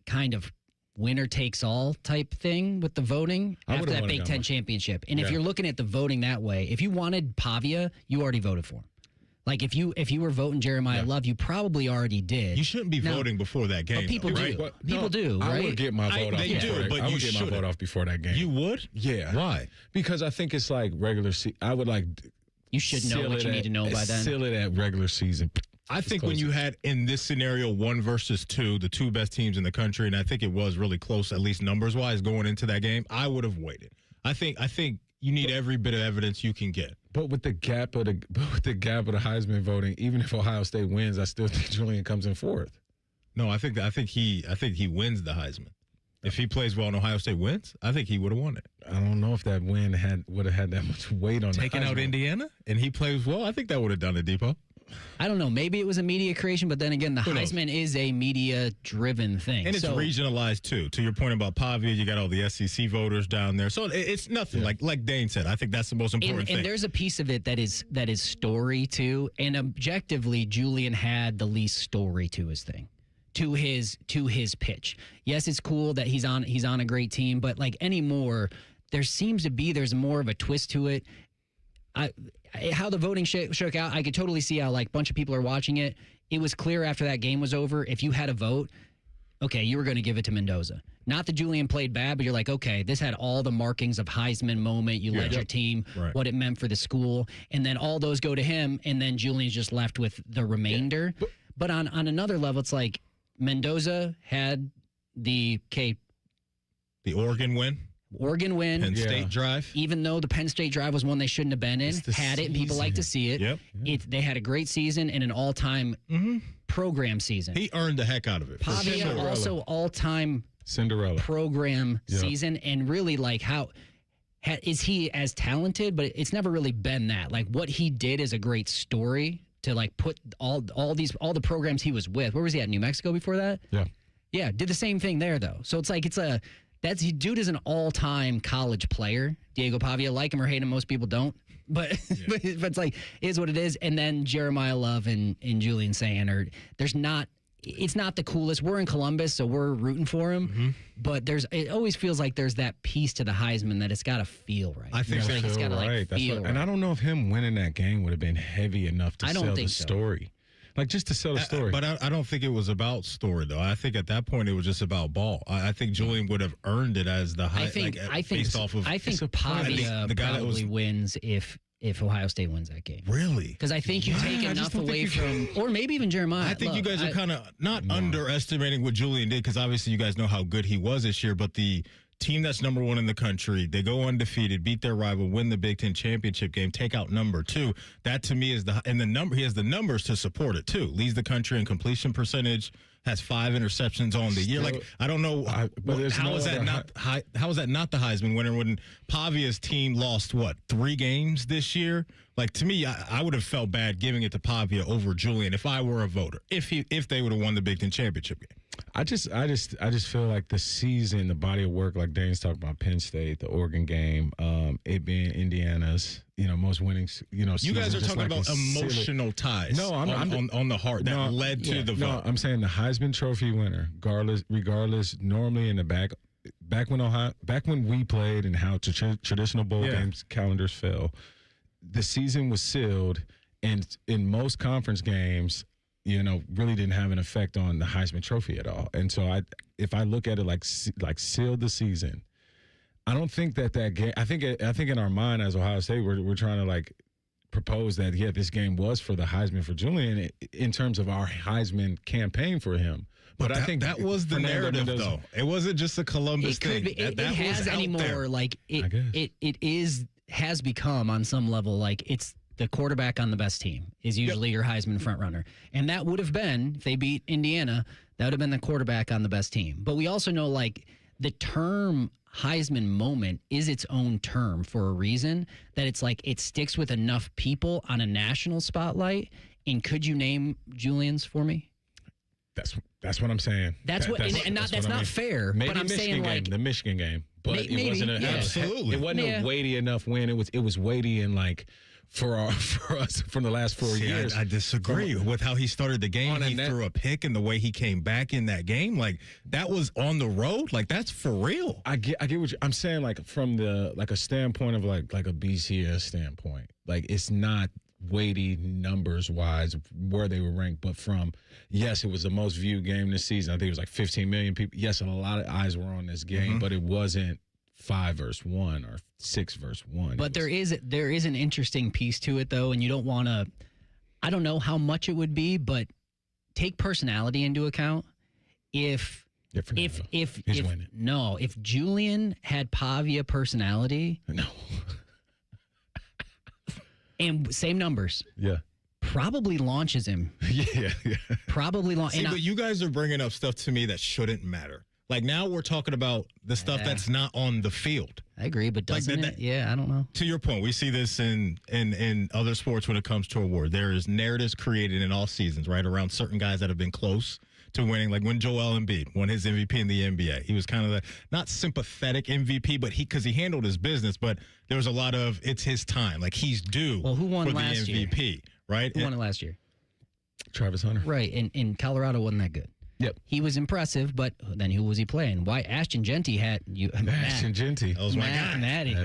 kind of winner takes all type thing with the voting after that Big Ten championship. And if you're looking at the voting that way, if you wanted Pavia, you already voted for him. If you were voting Jeremiah Love, you probably already did. You shouldn't be voting before that game. But people do. Right? People do, right? I would get my vote off. They do, but I you would get my vote off before that game. You would? Yeah. Why? Because I think it's like regular season. I would You should know what you need to know by then. Seal it at regular season. I think when you had, in this scenario, 1 versus 2, the 2 best teams in the country, and I think it was really close, at least numbers-wise, going into that game, I would have waited. I think you need every bit of evidence you can get. But with the gap of the Heisman voting, even if Ohio State wins, I still think Julian comes in 4th. No, I think he wins the Heisman. If he plays well and Ohio State wins, I think he would have won it. I don't know if that win would have had that much weight on taking out Indiana, and he plays well. I think that would have done it, Depot. I don't know. Maybe it was a media creation, but then again, the Heisman is a media-driven thing. And it's regionalized, too. To your point about Pavia, you got all the SEC voters down there. So it's nothing. Yeah. Like Dane said, I think that's the most important thing. And there's a piece of it that is story, too. And objectively, Julian had the least story to his thing. To his pitch. Yes, it's cool that he's on a great team, but anymore, there's more of a twist to it. How the voting shook out, I could totally see how a bunch of people are watching it. It was clear after that game was over, if you had a vote, okay, you were going to give it to Mendoza. Not that Julian played bad, but you're like, okay, this had all the markings of Heisman moment. You led your team, what it meant for the school, and then all those go to him, and then Julian's just left with the remainder. Yeah. But on another level, it's like Mendoza had the Oregon win. Penn State drive. Even though the Penn State drive was one they shouldn't have been in, had it, and people like to see it. Yep. They had a great season and an all-time program season. He earned the heck out of it. Pavia also all-time Cinderella program season, and really like is he as talented? But it's never really been that. Like what he did is a great story to like put all the programs he was with. Where was he at? New Mexico before that? Yeah, did the same thing there though. So it's like dude is an all-time college player. Diego Pavia, like him or hate him, most people don't. But but it's like it is what it is. And then Jeremiah Love and Julian Sander. It's not the coolest. We're in Columbus, so we're rooting for him. Mm-hmm. But it always feels like there's that piece to the Heisman that it's got to feel right. I think it's got to like feel right. And I don't know if him winning that game would have been heavy enough to sell the story. Like just to sell the story. But I don't think it was about story though. I think at that point it was just about ball. I think Julian would have earned it as the high. I think Pavia probably wins if Ohio State wins that game. Really? Because I think you take enough away from, or maybe even Jeremiah. I think you guys are kind of not underestimating what Julian did, because obviously you guys know how good he was this year, but the team that's number 1 in the country, they go undefeated, beat their rival, win the Big Ten championship game, take out number 2. That to me is he has the numbers to support it too. Leads the country in completion percentage, has 5 interceptions on the year. Like I don't know how is that not the Heisman winner when Pavia's team lost 3 games this year? Like to me, I would have felt bad giving it to Pavia over Julian if I were a voter. If they would have won the Big Ten championship game. I just feel like the season, the body of work, like Dane's talking about Penn State, the Oregon game, it being Indiana's, most winning, You guys are talking about emotional ties. No, I'm on the heart that led to the vote. No, I'm saying the Heisman Trophy winner, regardless, normally in the back when we played and how traditional bowl games calendars fell, the season was sealed, and in most conference games, really didn't have an effect on the Heisman Trophy at all. And so if I look at it like sealed the season, I don't think that game. I think in our mind as Ohio State, we're trying to like propose that this game was for the Heisman for Julian in terms of our Heisman campain for him. But I think that was the narrative, though. It wasn't just a Columbus thing. It has anymore. Like it has become on some level like it's the quarterback on the best team is usually your Heisman frontrunner. And that would have been, if they beat Indiana, that would have been the quarterback on the best team. But we also know, like, the term Heisman moment is its own term for a reason, that it's like it sticks with enough people on a national spotlight. And could you name Julian's for me? That's what I'm saying. That's not fair. Maybe but I'm Michigan saying game, like the Michigan game, but it wasn't absolutely. It wasn't a weighty enough win. It was weighty and like for us from the last 4 years. I disagree with how he started the game. He threw a pick and the way he came back in that game. Like that was on the road. Like that's for real. I get what I'm saying. Like from the a standpoint of like a BCS standpoint. Like it's not weighty numbers wise where they were ranked, but from it was the most viewed game this season. I think it was like 15 million people. Yes, and a lot of eyes were on this game, but it wasn't 5 versus 1 or 6 versus 1. But there is an interesting piece to it though, and you don't want to. I don't know how much it would be, but take personality into account. If Julian had Pavia personality, and same numbers, probably launches him. Probably launches. But you guys are bringing up stuff to me that shouldn't matter. Like now we're talking about the stuff that's not on the field. I agree, but doesn't it? Yeah, I don't know. To your point, we see this in other sports when it comes to award. There is narratives created in all seasons, right, around certain guys that have been close to winning. Like when Joel Embiid won his MVP in the NBA, he was kind of the not sympathetic MVP, but because he handled his business. But there was a lot of it's his time, like he's due. Well, who won for last the MVP, year? Right? Who won it last year? Travis Hunter. Right, and Colorado wasn't that good. Yep. He was impressive, but then who was he playing? Why Ashton Genty had you? Ashton Genty. That was my guy. Matty.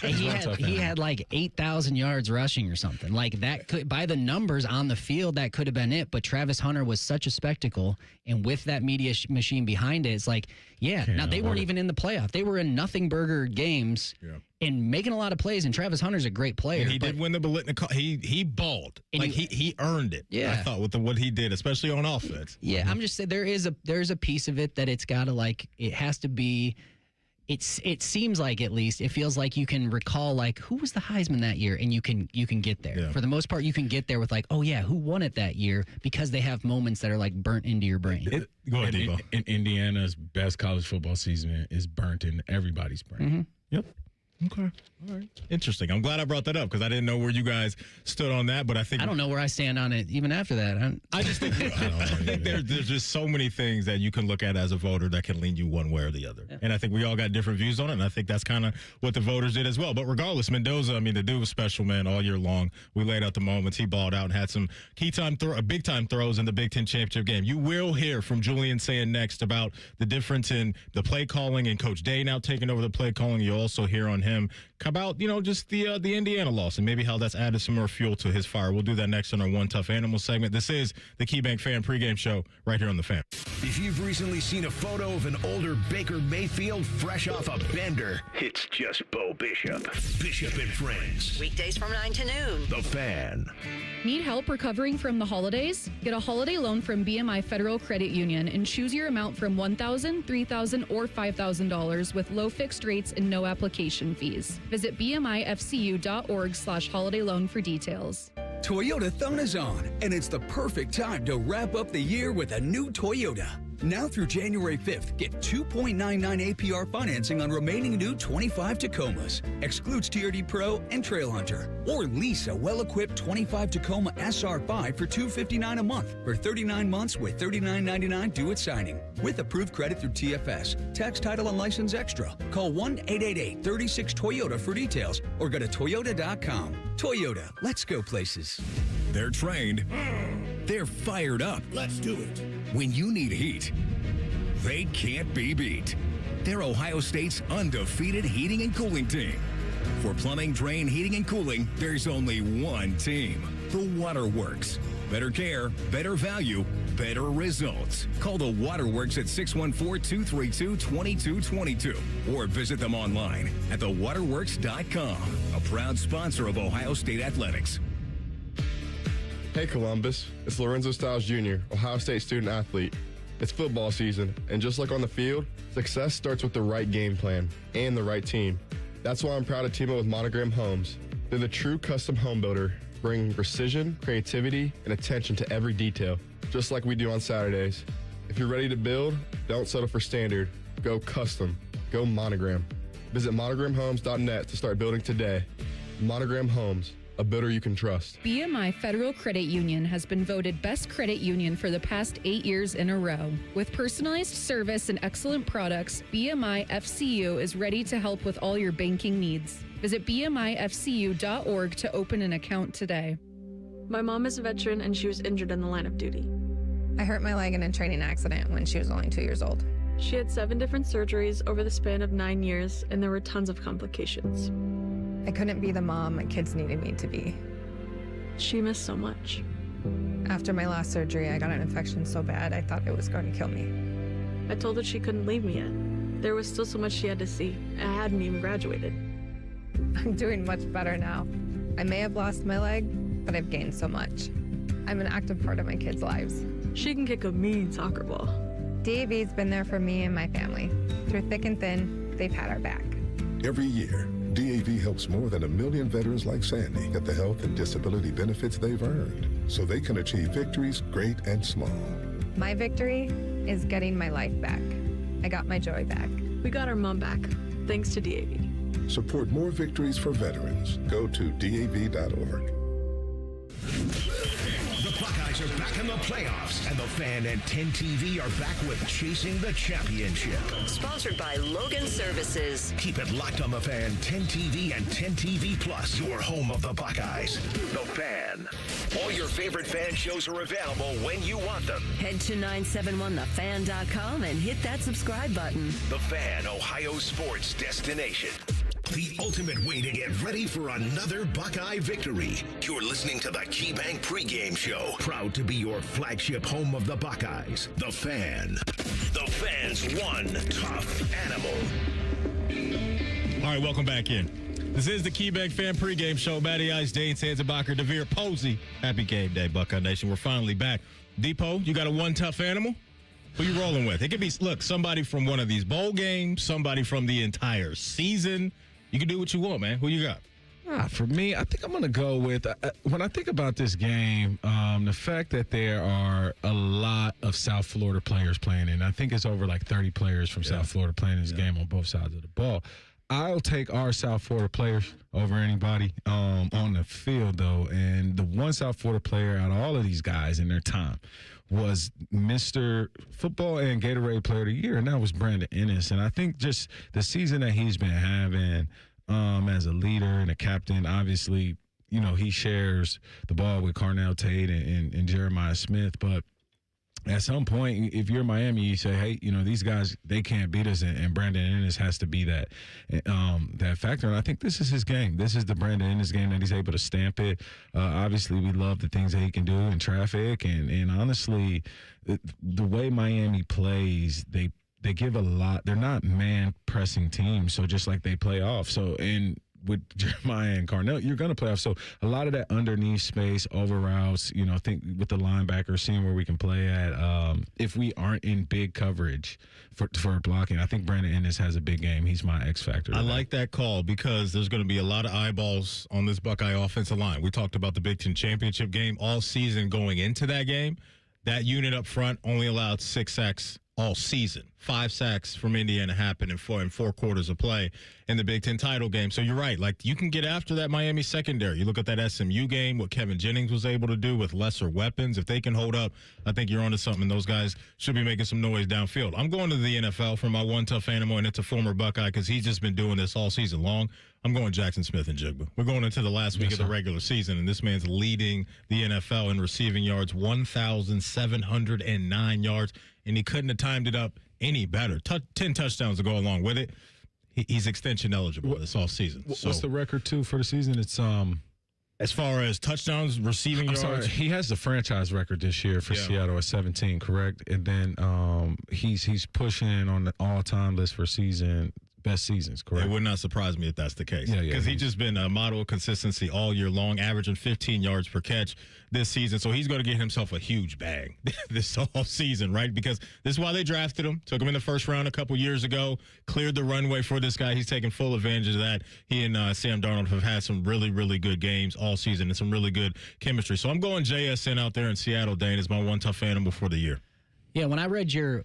He had like 8,000 yards rushing or something. Like that could, by the numbers on the field, that could have been it. But Travis Hunter was such a spectacle, and with that media machine behind it, it's like, now they weren't even in the playoff. They were in nothing burger games. And making a lot of plays, and Travis Hunter's a great player. And he did win the Biletnikoff. He balled. Like he earned it. Yeah. I thought with what he did, especially on offense. Yeah, I'm just saying there's a piece of it that it's got to it has to be it seems like, at least, it feels like you can recall, like, who was the Heisman that year, and you can get there. Yeah. For the most part, you can get there with, like, oh yeah, who won it that year, because they have moments that are like burnt into your brain. Go ahead, Debo. In Indiana's best college football season is burnt in everybody's brain. Yep. Okay. All right. Interesting. I'm glad I brought that up because I didn't know where you guys stood on that, but I don't know where I stand on it even after that. I just think, I think there's just so many things that you can look at as a voter that can lean you one way or the other. Yeah. And I think we all got different views on it, and I think that's kind of what the voters did as well. But regardless, Mendoza, I mean, the dude was special, man, all year long. We laid out the moments. He balled out and had some big-time throws in the Big Ten championship game. You will hear from Julian saying next about the difference in the play calling and Coach Day now taking over the play calling. You'll also hear on him about, just the Indiana loss and maybe how that's added some more fuel to his fire. We'll do that next on our One Tough Animal segment. This is the KeyBank Fan Pregame Show right here on The Fan. If you've recently seen a photo of an older Baker Mayfield fresh off a bender, it's just Bo Bishop. Bishop and Friends. Weekdays from 9 to noon. The Fan. Need help recovering from the holidays? Get a holiday loan from BMI Federal Credit Union and choose your amount from $1,000, $3,000, or $5,000 with low fixed rates and no application fees. Visit bmifcu.org/holiday loan for details. Toyotathon is on, and it's the perfect time to wrap up the year with a new Toyota. Now through January 5th, get 2.99 APR financing on remaining new 25 Tacomas. Excludes TRD Pro and Trail Hunter. Or lease a well-equipped 25 Tacoma SR5 for $259 a month for 39 months with $39.99 due at signing. With approved credit through TFS. Tax, title, and license extra. Call 1-888-36-TOYOTA for details or go to toyota.com. Toyota, let's go places. They're trained. They're fired up. Let's do it. When you need heat, they can't be beat. They're Ohio State's undefeated heating and cooling team. For plumbing, drain, heating, and cooling, there's only one team. The Waterworks. Better care, better value, better results. Call the Waterworks at 614-232-2222 or visit them online at thewaterworks.com. A proud sponsor of Ohio State Athletics. Hey Columbus, it's Lorenzo Styles Jr., Ohio State student athlete. It's football season, and just like on the field, success starts with the right game plan and the right team. That's why I'm proud to team up with Monogram Homes. They're the true custom home builder, bringing precision, creativity, and attention to every detail, just like we do on Saturdays. If you're ready to build, don't settle for standard. Go custom. Go Monogram. Visit monogramhomes.net to start building today. Monogram Homes. A builder you can trust. BMI Federal Credit Union has been voted Best Credit Union for the past 8 years in a row. With personalized service and excellent products, BMI FCU is ready to help with all your banking needs. Visit bmifcu.org to open an account today. My mom is a veteran and she was injured in the line of duty. I hurt my leg in a training accident when she was only 2 years old. She had 7 different surgeries over the span of 9 years, and there were tons of complications. I couldn't be the mom my kids needed me to be. She missed so much. After my last surgery, I got an infection so bad I thought it was going to kill me. I told her she couldn't leave me yet. There was still so much she had to see. I hadn't even graduated. I'm doing much better now. I may have lost my leg, but I've gained so much. I'm an active part of my kids' lives. She can kick a mean soccer ball. DAV's been there for me and my family. Through thick and thin, they've had our back. Every year, DAV helps more than 1 million veterans like Sandy get the health and disability benefits they've earned so they can achieve victories great and small. My victory is getting my life back. I got my joy back. We got our mom back, thanks to DAV. Support more victories for veterans. Go to DAV.org. The Buckeyes are back in the playoffs, and the Fan and 10 TV are back with Chasing the Championship. Sponsored by Logan Services. Keep it locked on the Fan, 10 TV, and 10 TV Plus, your home of the Buckeyes. The Fan. All your favorite fan shows are available when you want them. Head to 971thefan.com and hit that subscribe button. The Fan, Ohio sports destination. The ultimate way to get ready for another Buckeye victory. You're listening to the KeyBank Pregame Show. Proud to be your flagship home of the Buckeyes. The Fan. The Fan's one tough animal. All right, welcome back in. This is the KeyBank Fan Pregame Show. Matty Ice, Dane Sansabacher, DeVere Posey. Happy game day, Buckeye Nation. We're finally back. Depot, you got a one tough animal? Who you rolling with? It could be, look, somebody from one of these bowl games, somebody from the entire season. You can do what you want, man. Who you got? For me, I think I'm going to go with, when I think about this game, the fact that there are a lot of South Florida players playing in. I think it's over like 30 players from South Florida playing this game on both sides of the ball. I'll take our South Florida players over anybody on the field, though. And the one South Florida player out of all of these guys in their time was Mr. Football and Gatorade Player of the Year, and that was Brandon Ennis. And I think just the season that he's been having as a leader and a captain, obviously, you know, he shares the ball with Carnell Tate and Jeremiah Smith. But at some point, if you're Miami, you say, hey, you know, these guys, they can't beat us, and Brandon Ennis has to be that factor. And I think this is his game. This is the Brandon Ennis game that he's able to stamp it. Obviously, we love the things that he can do in traffic. And honestly, the way Miami plays, they give a lot. They're not man-pressing teams, so just like they play off. So, and with Jeremiah and Carnell, you're going to play off. So a lot of that underneath space, over routes, you know, think with the linebacker, seeing where we can play at. If we aren't in big coverage for blocking, I think Brandon Ennis has a big game. He's my X factor. I like that call because there's going to be a lot of eyeballs on this Buckeye offensive line. We talked about the Big Ten championship game all season going into that game. That unit up front only allowed 6 sacks all season. 5 sacks from Indiana happened in four quarters of play in the Big Ten title game. So you're right. Like, you can get after that Miami secondary. You look at that SMU game, what Kevin Jennings was able to do with lesser weapons. If they can hold up, I think you're onto something. Those guys should be making some noise downfield. I'm going to the NFL for my one tough animal, and it's a former Buckeye because he's just been doing this all season long. I'm going Jackson Smith and Jigba. We're going into the last week of the regular season, and this man's leading the NFL in receiving yards, 1,709 yards, and he couldn't have timed it up any better. 10 touchdowns to go along with it. He's extension eligible this all season. What's the record, too, for the season? It's as far as touchdowns, receiving yards. Sorry, he has the franchise record this year for Seattle at 17, correct? And then he's pushing on the all-time list for best seasons, correct? It would not surprise me if that's the case. Because he's just been a model of consistency all year long, averaging 15 yards per catch this season. So he's going to get himself a huge bag this whole season, right? Because this is why they drafted him. Took him in the first round a couple years ago. Cleared the runway for this guy. He's taking full advantage of that. He and Sam Darnold have had some really, really good games all season and some really good chemistry. So I'm going JSN out there in Seattle, Dane, as my one tough animal for the year. Yeah, when I read your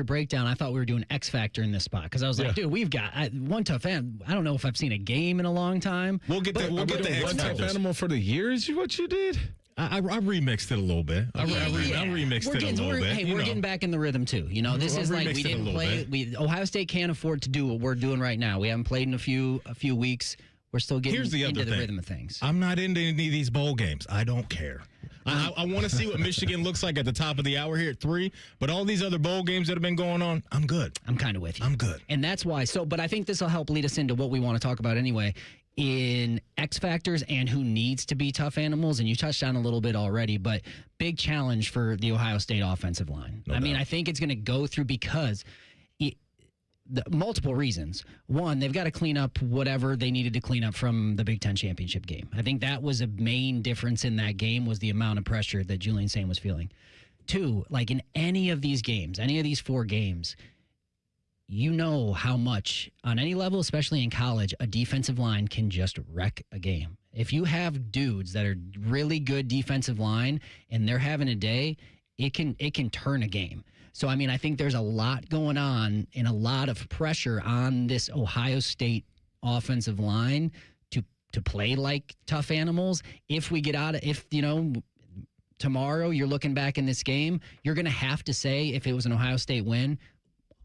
breakdown, I thought we were doing X Factor in this spot because I was like, dude, we've got one tough animal. I don't know if I've seen a game in a long time. We'll get the one tough animal for the year is what you did. I remixed it a little bit. I remixed it a little bit. Hey, we're getting back in the rhythm too. You know, this is like we didn't play. Ohio State can't afford to do what we're doing right now. We haven't played in a few weeks. We're still getting into the rhythm of things. I'm not into any of these bowl games. I don't care. I want to see what Michigan looks like at the top of the hour here at 3, but all these other bowl games that have been going on, I'm good. I'm kind of with you. I'm good. And that's why. But I think this will help lead us into what we want to talk about anyway in X factors and who needs to be tough animals. And you touched on a little bit already, but big challenge for the Ohio State offensive line. I mean, I think it's going to go through because multiple reasons. One, they've got to clean up whatever they needed to clean up from the Big Ten championship game. I think that was a main difference in that game was the amount of pressure that Julian Sain was feeling. Two, like in any of these games, any of these 4 games, you know how much, on any level, especially in college, a defensive line can just wreck a game. If you have dudes that are really good defensive line and they're having a day, it can turn a game. So, I mean, I think there's a lot going on and a lot of pressure on this Ohio State offensive line to play like tough animals. If tomorrow you're looking back in this game, you're going to have to say, if it was an Ohio State win,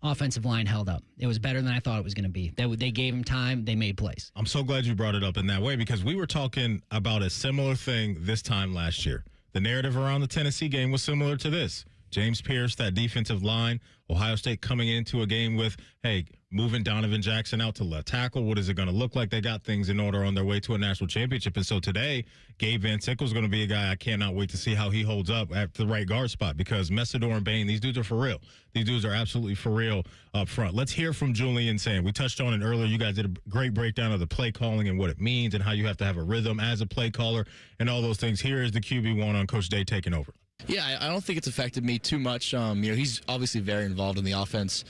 offensive line held up. It was better than I thought it was going to be. They gave him time. They made plays. I'm so glad you brought it up in that way because we were talking about a similar thing this time last year. The narrative around the Tennessee game was similar to this. James Pierce, that defensive line, Ohio State coming into a game with, hey, moving Donovan Jackson out to left tackle. What is it going to look like? They got things in order on their way to a national championship. And so today, Gabe Van Sickle is going to be a guy I cannot wait to see how he holds up at the right guard spot because Messidor and Bain, these dudes are for real. These dudes are absolutely for real up front. Let's hear from Julian Sain. We touched on it earlier. You guys did a great breakdown of the play calling and what it means and how you have to have a rhythm as a play caller and all those things. Here is the QB1 on Coach Day taking over. Yeah, I don't think it's affected me too much. He's obviously very involved in the offense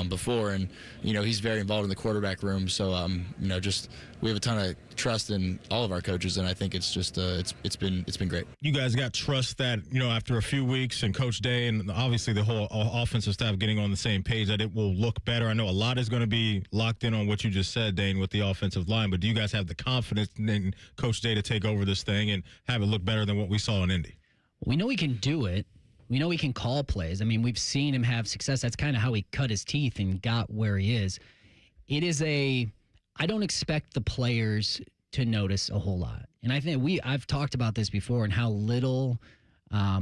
before, and he's very involved in the quarterback room. So just we have a ton of trust in all of our coaches, and I think it's just it's been great. You guys got trust that after a few weeks and Coach Day and obviously the whole offensive staff getting on the same page that it will look better. I know a lot is going to be locked in on what you just said, Dane, with the offensive line, but do you guys have the confidence in Coach Day to take over this thing and have it look better than what we saw in Indy? We know he can do it. We know he can call plays. I mean, we've seen him have success. That's kind of how he cut his teeth and got where he is. I don't expect the players to notice a whole lot. And I think I've talked about this before and how little, a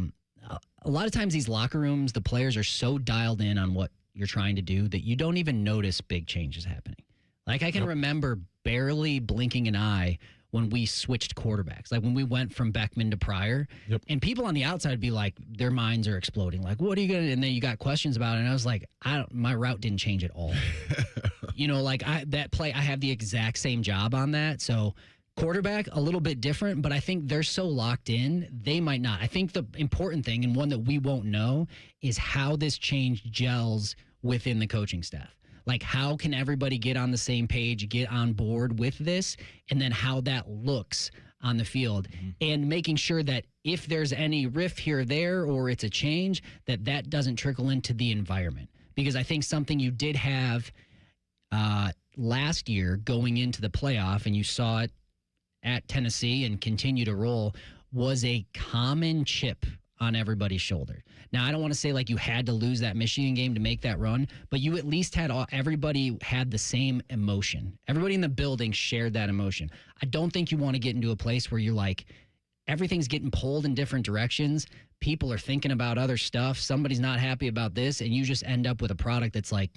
lot of times these locker rooms, the players are so dialed in on what you're trying to do that you don't even notice big changes happening. Like I can remember barely blinking an eye when we switched quarterbacks, like when we went from Beckman to Pryor, and people on the outside would be like, their minds are exploding. Like, what are you going to, and then you got questions about it. And I was like, my route didn't change at all. That play, I have the exact same job on that. So quarterback, a little bit different, but I think they're so locked in, they might not. I think the important thing, and one that we won't know, is how this change gels within the coaching staff. Like, how can everybody get on the same page, get on board with this, and then how that looks on the field, and making sure that if there's any riff here or there, or it's a change, that doesn't trickle into the environment. Because I think something you did have last year going into the playoff, and you saw it at Tennessee and continue to roll, was a common chip on everybody's shoulder. Now, I don't want to say like you had to lose that Michigan game to make that run, but you at least had everybody had the same emotion. Everybody in the building shared that emotion. I don't think you want to get into a place where you're like, everything's getting pulled in different directions. People are thinking about other stuff. Somebody's not happy about this, and you just end up with a product that's like,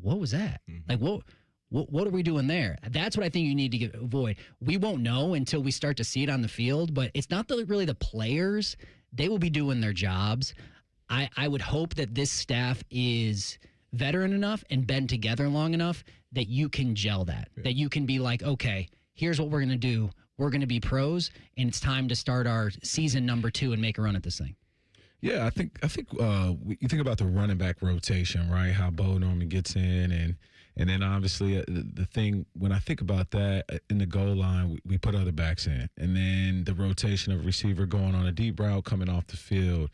what was that? Like, what are we doing there? That's what I think you need to avoid. We won't know until we start to see it on the field, but it's not really the players. They will be doing their jobs. I would hope that this staff is veteran enough and been together long enough that you can gel that you can be like, okay, here's what we're going to do. We're going to be pros, and it's time to start our season number 2 and make a run at this thing. Yeah, I think you think about the running back rotation, right? How Bo normally gets in, and then obviously the thing, when I think about that, in the goal line, we put other backs in. And then the rotation of receiver going on a deep route, coming off the field.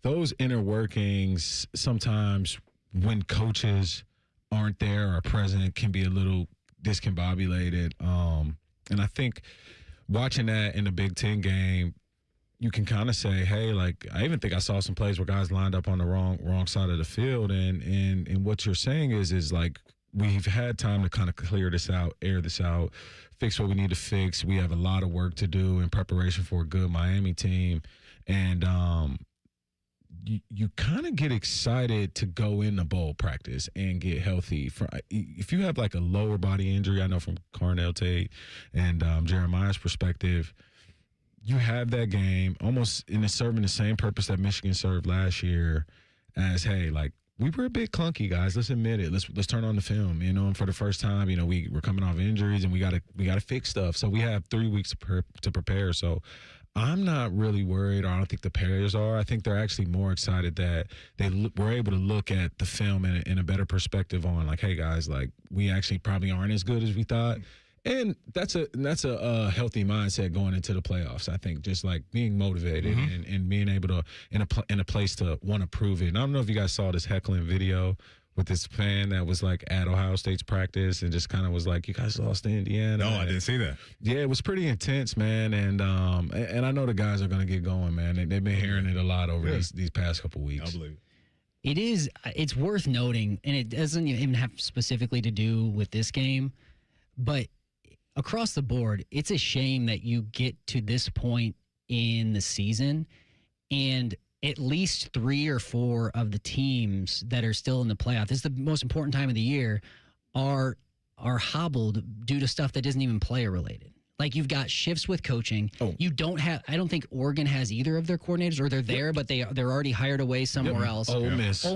Those inner workings, sometimes when coaches aren't there or present, can be a little discombobulated. And I think watching that in the Big Ten game, you can kind of say, hey, like, I even think I saw some plays where guys lined up on the wrong side of the field. And what you're saying is like, we've had time to kind of clear this out, air this out, fix what we need to fix. We have a lot of work to do in preparation for a good Miami team. And you kind of get excited to go into bowl practice and get healthy. If you have like a lower body injury, I know from Carnell Tate and Jeremiah's perspective, you have that game almost serving the same purpose that Michigan served last year as, hey, like, we were a bit clunky, guys. Let's admit it. Let's turn on the film, and for the first time, we're coming off injuries and we gotta fix stuff. So we have 3 weeks to prepare. So I'm not really worried, or I don't think the players are. I think they're actually more excited that they were able to look at the film in a better perspective on, like, hey, guys, like, we actually probably aren't as good as we thought. And that's a healthy mindset going into the playoffs. I think just like being motivated and being able to in a place to want to prove it. And I don't know if you guys saw this heckling video with this fan that was like at Ohio State's practice and just kind of was like, "You guys lost to Indiana." No, I didn't see that. Yeah, it was pretty intense, man. And I know the guys are going to get going, man. They've been hearing it a lot over these past couple weeks. I believe it. It's worth noting, and it doesn't even have specifically to do with this game, but across the board, it's a shame that you get to this point in the season and at least 3 or 4 of the teams that are still in the playoff, this is the most important time of the year, are hobbled due to stuff that isn't even player related. Like, you've got shifts with coaching. You don't have. I don't think Oregon has either of their coordinators, or they're there, but they're already hired away somewhere else. Ole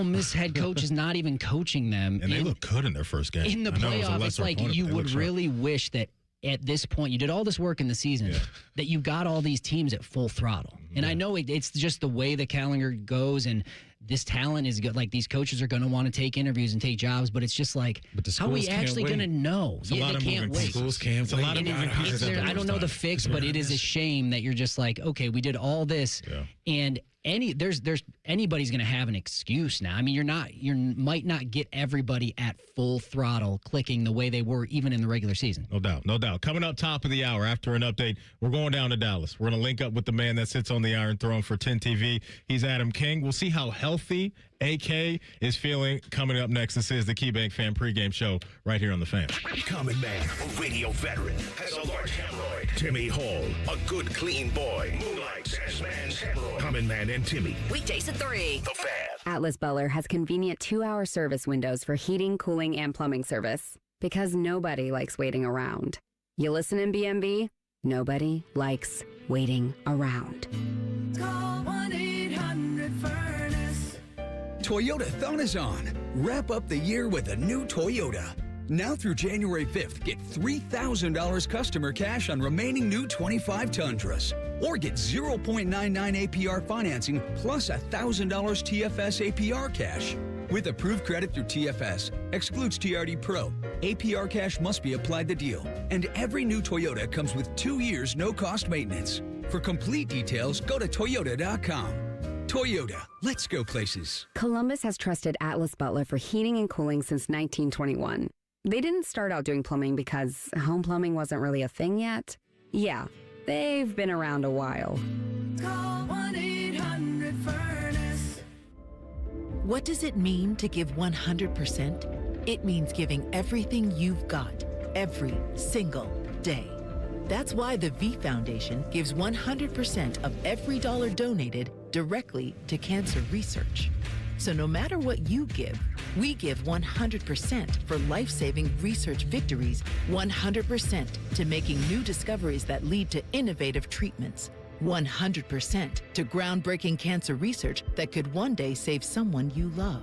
Miss head coach is not even coaching them, and they look good in their first game in the playoff. It's like you would really wish that at this point, you did all this work in the season, that you got all these teams at full throttle. And I know it's just the way the calendar goes, and this talent is good. Like, these coaches are going to want to take interviews and take jobs, but it's just like, how are we actually going to know? It's a lot of moving pieces. Schools can't wait. A lot of moving pieces. I don't know the fix, but it is a shame that you're just like, okay, we did all this, and anybody's going to have an excuse now. I mean, you might not get everybody at full throttle clicking the way they were even in the regular season. No doubt. Coming up top of the hour after an update, we're going down to Dallas. We're going to link up with the man that sits on the Iron Throne for 10 TV. He's Adam King. We'll see how healthy AK is feeling. Coming up next, this is the KeyBank Fan Pregame Show right here on The Fan. Common man, a radio veteran, has a large hemorrhoid. Timmy Hall, a good, clean boy, moonlights as man's hemorrhoid. Common man and Timmy. Weekdays at 3. The Fan. Atlas Butler has convenient 2-hour service windows for heating, cooling, and plumbing service. Because nobody likes waiting around. You listen in BMB? Nobody likes waiting around. Call 1-800-FURNACE. Toyota-thon is on. Wrap up the year with a new Toyota. Now through January 5th, get $3,000 customer cash on remaining new 25 Tundras. Or get 0.99 APR financing plus $1,000 TFS APR cash. With approved credit through TFS, excludes TRD Pro. APR cash must be applied to deal. And every new Toyota comes with 2 years no-cost maintenance. For complete details, go to Toyota.com. Toyota, let's go places. Columbus has trusted Atlas Butler for heating and cooling since 1921. They didn't start out doing plumbing because home plumbing wasn't really a thing yet. Yeah, they've been around a while. Call 1-800-FURNACE. What does it mean to give 100%? It means giving everything you've got, every single day. That's why the V Foundation gives 100% of every dollar donated directly to cancer research. So no matter what you give, we give 100% for life-saving research victories, 100% to making new discoveries that lead to innovative treatments, 100% to groundbreaking cancer research that could one day save someone you love.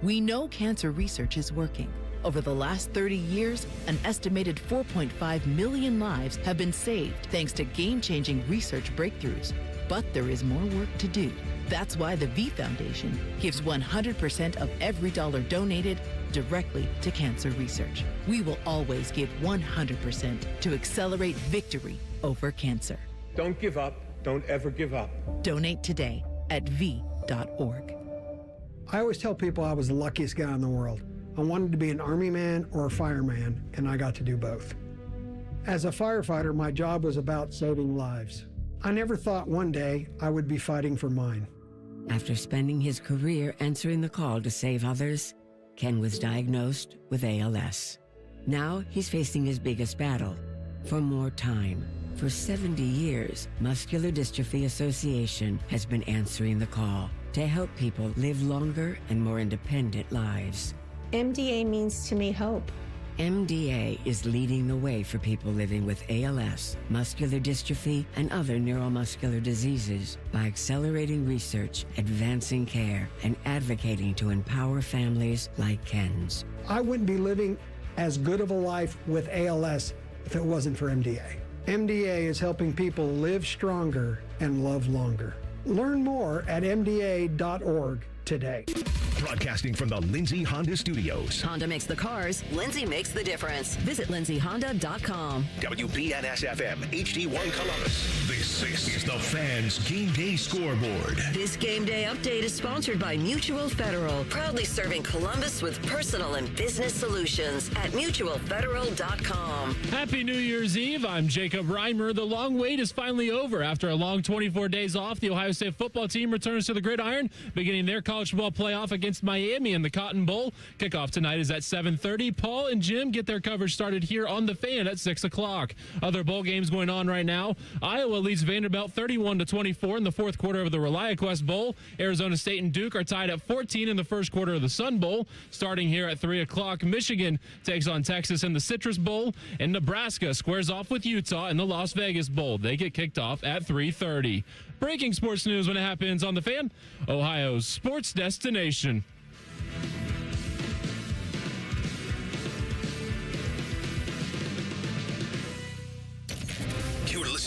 We know cancer research is working. Over the last 30 years, an estimated 4.5 million lives have been saved thanks to game-changing research breakthroughs. But there is more work to do. That's why the V Foundation gives 100% of every dollar donated directly to cancer research. We will always give 100% to accelerate victory over cancer. Don't give up. Don't ever give up. Donate today at v.org. I always tell people I was the luckiest guy in the world. I wanted to be an Army man or a fireman, and I got to do both. As a firefighter, my job was about saving lives. I never thought one day I would be fighting for mine. After spending his career answering the call to save others, Ken was diagnosed with ALS. Now he's facing his biggest battle, for more time. For 70 years, Muscular Dystrophy Association has been answering the call to help people live longer and more independent lives. MDA means to me hope. MDA is leading the way for people living with ALS, muscular dystrophy, and other neuromuscular diseases by accelerating research, advancing care, and advocating to empower families like Ken's. I wouldn't be living as good of a life with ALS if it wasn't for MDA. MDA is helping people live stronger and love longer. Learn more at mda.org today. Broadcasting from the Lindsay Honda Studios. Honda makes the cars, Lindsay makes the difference. Visit lindsayhonda.com. WBNS-FM, HD1 Columbus. This is the Fans Game Day Scoreboard. This Game Day update is sponsored by Mutual Federal, proudly serving Columbus with personal and business solutions at mutualfederal.com. Happy New Year's Eve. I'm Jacob Reimer. The long wait is finally over. After a long 24 days off, the Ohio State football team returns to the gridiron, beginning their college football playoff against Miami in the Cotton Bowl. Kickoff tonight is at 7:30. Paul and Jim get their coverage started here on The Fan at 6 o'clock. Other bowl games going on right now. Iowa leads Vanderbilt 31-24 in the fourth quarter of the ReliaQuest Bowl. Arizona State and Duke are tied at 14 in the first quarter of the Sun Bowl. Starting here at 3 o'clock, Michigan takes on Texas in the Citrus Bowl, and Nebraska squares off with Utah in the Las Vegas Bowl. They get kicked off at 3:30. Breaking sports news when it happens on The Fan, Ohio's sports destination.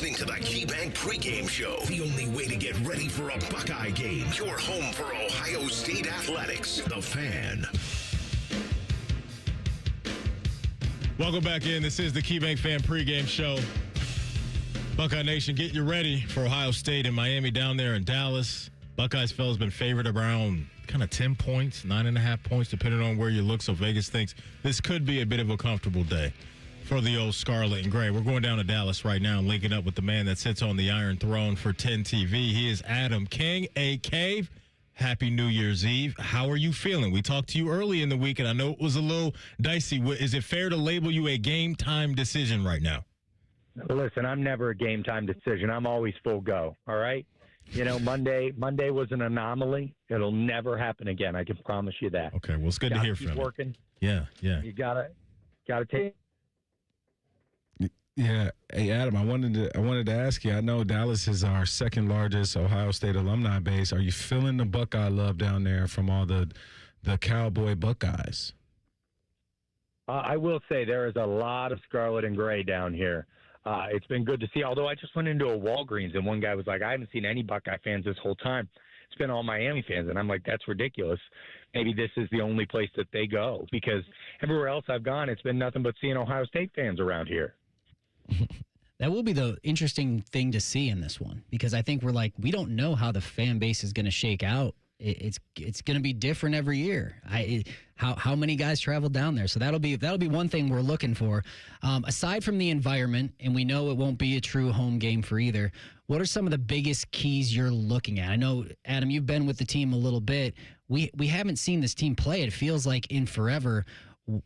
listening to the KeyBank Pregame Show, the only way to get ready for a Buckeye game. Your home for Ohio State athletics. The Fan. Welcome back in. This is the KeyBank Fan Pregame Show. Buckeye Nation, get you ready for Ohio State and Miami down there in Dallas. Buckeyes fellas been favored around kind of 10 points, 9.5 points, depending on where you look. So Vegas thinks this could be a bit of a comfortable day for the old Scarlet and Gray. We're going down to Dallas right now and linking up with the man that sits on the Iron Throne for 10 TV. He is Adam King, a Cave. Happy New Year's Eve. How are you feeling? We talked to you early in the week, and I know it was a little dicey. Is it fair to label you a game time decision right now? Listen, I'm never a game time decision. I'm always full go. All right. You know, Monday was an anomaly. It'll never happen again. I can promise you that. Okay. Well, it's good to hear from you. Working. Yeah. You gotta take. Yeah. Hey, Adam, I wanted to ask you. I know Dallas is our second largest Ohio State alumni base. Are you feeling the Buckeye love down there from all the Cowboy Buckeyes? I will say there is a lot of Scarlet and Gray down here. It's been good to see, although I just went into a Walgreens and one guy was like, I haven't seen any Buckeye fans this whole time. It's been all Miami fans. And I'm like, that's ridiculous. Maybe this is the only place that they go, because everywhere else I've gone, it's been nothing but seeing Ohio State fans around here. That will be the interesting thing to see in this one, because I think we don't know how the fan base is going to shake out. It's going to be different every year. How many guys travel down there? So that'll be one thing we're looking for. Aside from the environment, and we know it won't be a true home game for either. What are some of the biggest keys you're looking at? I know, Adam, you've been with the team a little bit. We haven't seen this team play. It feels like in forever.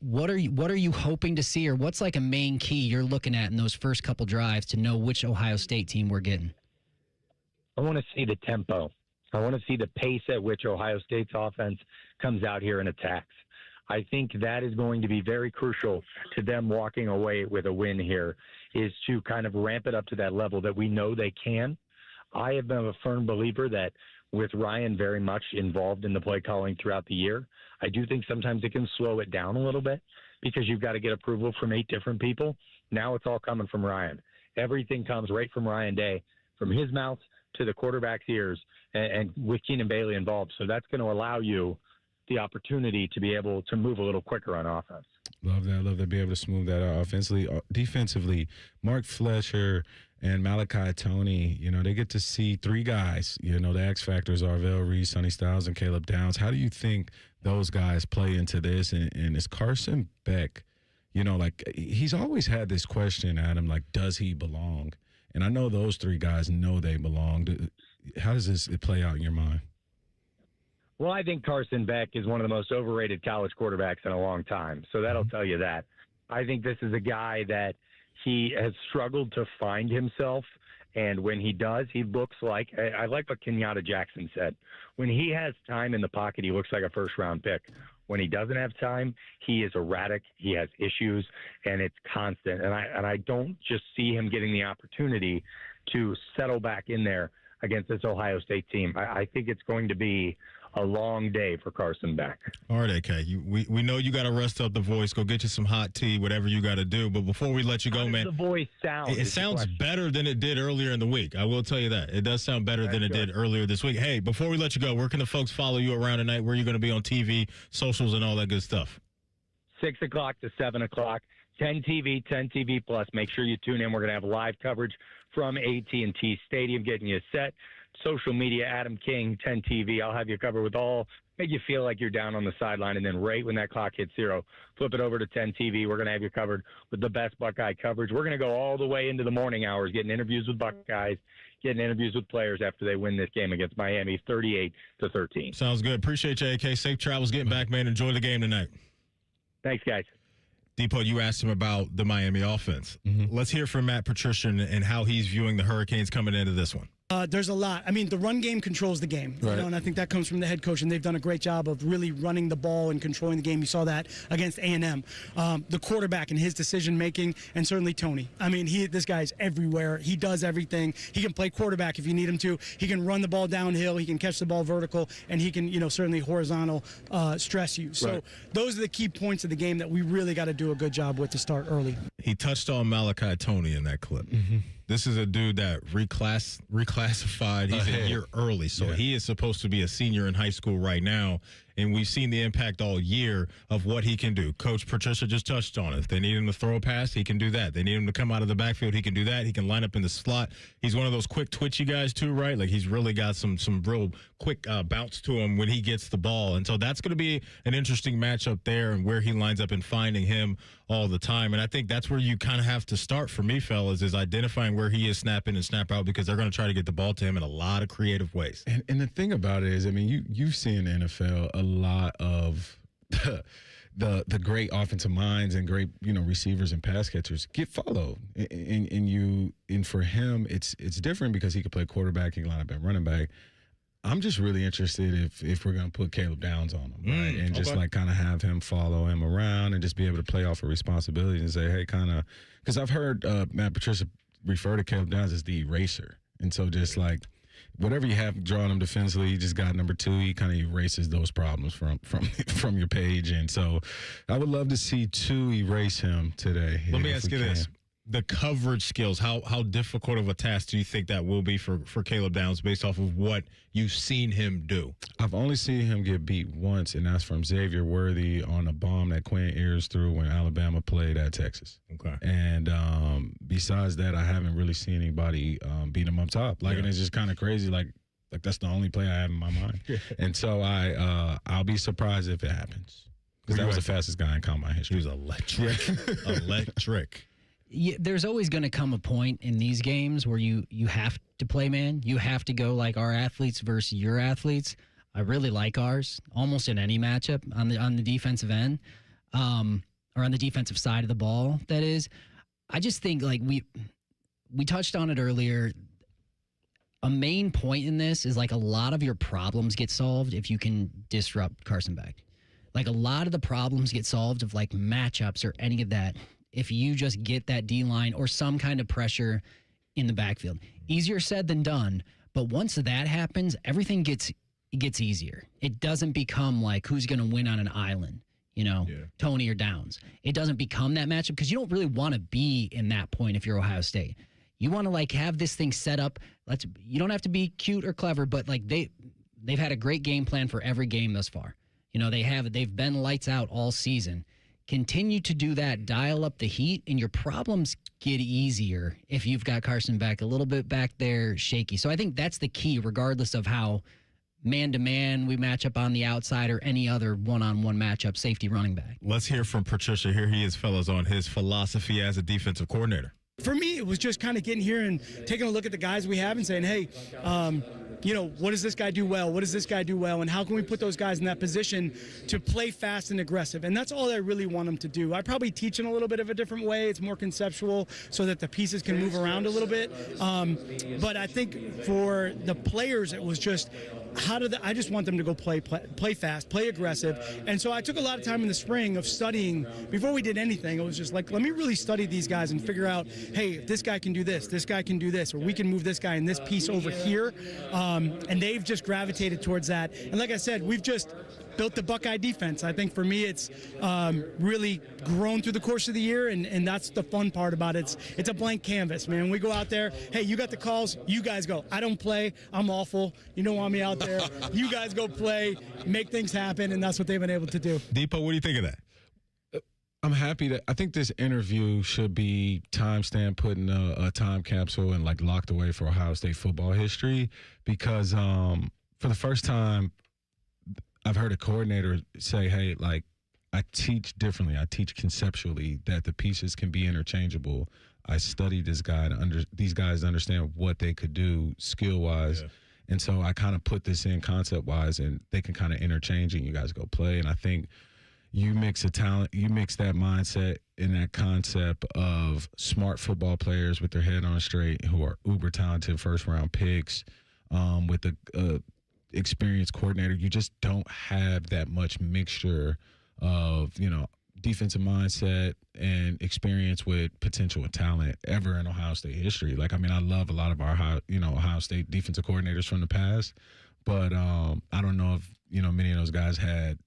What are you hoping to see, or what's like a main key you're looking at in those first couple drives to know which Ohio State team we're getting? I want to see the tempo. I want to see the pace at which Ohio State's offense comes out here and attacks. I think that is going to be very crucial to them walking away with a win here, is to kind of ramp it up to that level that we know they can. I have been a firm believer that with Ryan very much involved in the play calling throughout the year, I do think sometimes it can slow it down a little bit because you've got to get approval from 8 different people. Now it's all coming from Ryan. Everything comes right from Ryan Day, from his mouth to the quarterback's ears, and with Keenan Bailey involved. So that's going to allow you the opportunity to be able to move a little quicker on offense. Love that. Love to be able to smooth that out offensively. Defensively, Mark Fletcher and Malachi Toney, they get to see 3 guys. The X factors are Arvell Reese, Sonny Styles, and Caleb Downs. How do you think those guys play into this? And is Carson Beck, he's always had this question, Adam, does he belong? And I know those 3 guys know they belong. How does this play out in your mind? Well, I think Carson Beck is one of the most overrated college quarterbacks in a long time. So that'll tell you that. I think this is a guy that he has struggled to find himself. And when he does, he looks like, I like what Kenyatta Jackson said. When he has time in the pocket, he looks like a first-round pick. When he doesn't have time, he is erratic. He has issues, and it's constant. And I don't just see him getting the opportunity to settle back in there against this Ohio State team. I think it's going to be a long day for Carson Beck. All right, AK. We know you got to rest up the voice. Go get you some hot tea, whatever you got to do. But before we let you go, man, the voice sound? It sounds better than it did earlier in the week. I will tell you that. It does sound better than it did earlier this week. Hey, before we let you go, where can the folks follow you around tonight? Where are you going to be on TV, socials, and all that good stuff? 6 o'clock to 7 o'clock. 10 TV, 10 TV Plus. Make sure you tune in. We're going to have live coverage from AT&T Stadium, getting you set. Social media, Adam King, 10 TV. I'll have you covered with all, make you feel like you're down on the sideline, and then right when that clock hits 0, flip it over to 10 TV. We're going to have you covered with the best Buckeye coverage. We're going to go all the way into the morning hours, getting interviews with Buckeyes, getting interviews with players after they win this game against Miami, 38-13. Sounds good. Appreciate you, AK. Safe travels getting back, man. Enjoy the game tonight. Thanks, guys. Depot, you asked him about the Miami offense. Let's hear from Matt Patricia and how he's viewing the Hurricanes coming into this one. There's a lot. I mean, the run game controls the game, and I think that comes from the head coach, and they've done a great job of really running the ball and controlling the game. You saw that against A&M. The quarterback and his decision-making, and certainly Tony. I mean, this guy's everywhere. He does everything. He can play quarterback if you need him to. He can run the ball downhill. He can catch the ball vertical, and he can, certainly horizontal stress you. So those are the key points of the game that we really got to do a good job with to start early. He touched on Malachi Tony in that clip. This is a dude that reclassified. He's a year early, so he is supposed to be a senior in high school right now. And we've seen the impact all year of what he can do. Coach Patricia just touched on it. If they need him to throw a pass, he can do that. They need him to come out of the backfield, he can do that. He can line up in the slot. He's one of those quick, twitchy guys too, right? Like he's really got some real quick bounce to him when he gets the ball. And so that's going to be an interesting matchup there and where he lines up and finding him all the time. And I think that's where you kind of have to start for me, fellas, is identifying where he is snap in and snap out, because they're going to try to get the ball to him in a lot of creative ways. And the thing about it is, I mean, you've seen in the NFL a lot of the great offensive minds and great, receivers and pass catchers get followed. And for him, it's different because he could play quarterback, he can line up at running back. I'm just really interested if we're going to put Caleb Downs on him, right? And just like kind of have him follow him around and just be able to play off of responsibility and say, hey, kind of, because I've heard Matt Patricia refer to Caleb Downs as the eraser. And so just like whatever you have drawing him defensively, you just got number 2, he kind of erases those problems from your page. And so I would love to see 2 erase him today. Let me ask you this. The coverage skills, how difficult of a task do you think that will be for Caleb Downs based off of what you've seen him do? I've only seen him get beat once, and that's from Xavier Worthy on a bomb that Quinn Ears threw when Alabama played at Texas. Okay. And besides that, I haven't really seen anybody beat him up top. And it's just kind of crazy. Like that's the only play I have in my mind. And so I'll be surprised if it happens. Because that was the fastest guy in combine history. He was electric. Electric. Yeah, there's always going to come a point in these games where you have to play man. You have to go like our athletes versus your athletes. I really like ours almost in any matchup on the defensive end, or on the defensive side of the ball. That is, I just think like we touched on it earlier. A main point in this is like a lot of your problems get solved if you can disrupt Carson Beck. Like a lot of the problems get solved of like matchups or any of that if you just get that D-line or some kind of pressure in the backfield. Easier said than done, but once that happens, everything gets easier. It doesn't become like who's going to win on an island, Tony or Downs. It doesn't become that matchup because you don't really want to be in that point if you're Ohio State. You want to like have this thing set up. You don't have to be cute or clever, but like they've had a great game plan for every game thus far. They've been lights out all season. Continue to do that, dial up the heat, and your problems get easier if you've got Carson Beck a little bit back there shaky. So I think that's the key, regardless of how man-to-man we match up on the outside or any other one-on-one matchup, safety running back. Let's hear from Patricia. Here he is, fellas, on his philosophy as a defensive coordinator. For me, it was just kind of getting here and taking a look at the guys we have and saying, hey, what does this guy do well? What does this guy do well? And how can we put those guys in that position to play fast and aggressive? And that's all I really want them to do. I probably teach in a little bit of a different way. It's more conceptual so that the pieces can move around a little bit. But I think for the players, it was just I just want them to go play fast, play aggressive. And so I took a lot of time in the spring of studying. Before we did anything, it was just like, let me really study these guys and figure out, hey, if this guy can do this guy can do this, or we can move this guy in this piece over here. And they've just gravitated towards that. And like I said, we've just built the Buckeye defense. I think for me, it's really grown through the course of the year, and that's the fun part about it. It's a blank canvas, man. We go out there, hey, you got the calls, you guys go. I don't play, I'm awful. You don't want me out there. You guys go play, make things happen, and that's what they've been able to do. Depot, what do you think of that? I'm happy that I think this interview should be timestamped, put in a time capsule and like locked away for Ohio State football history, because for the first time I've heard a coordinator say, hey, like I teach differently. I teach conceptually that the pieces can be interchangeable. I studied this guy these guys understand what they could do skill-wise. Yeah. And so I kind of put this in concept-wise, and they can kind of interchange and you guys go play. And I think you mix that mindset and that concept of smart football players with their head on straight who are uber talented first-round picks with the experienced coordinator. You just don't have that much mixture of, defensive mindset and experience with potential and talent ever in Ohio State history. Like, I mean, I love a lot of our Ohio State defensive coordinators from the past, but I don't know if, many of those guys had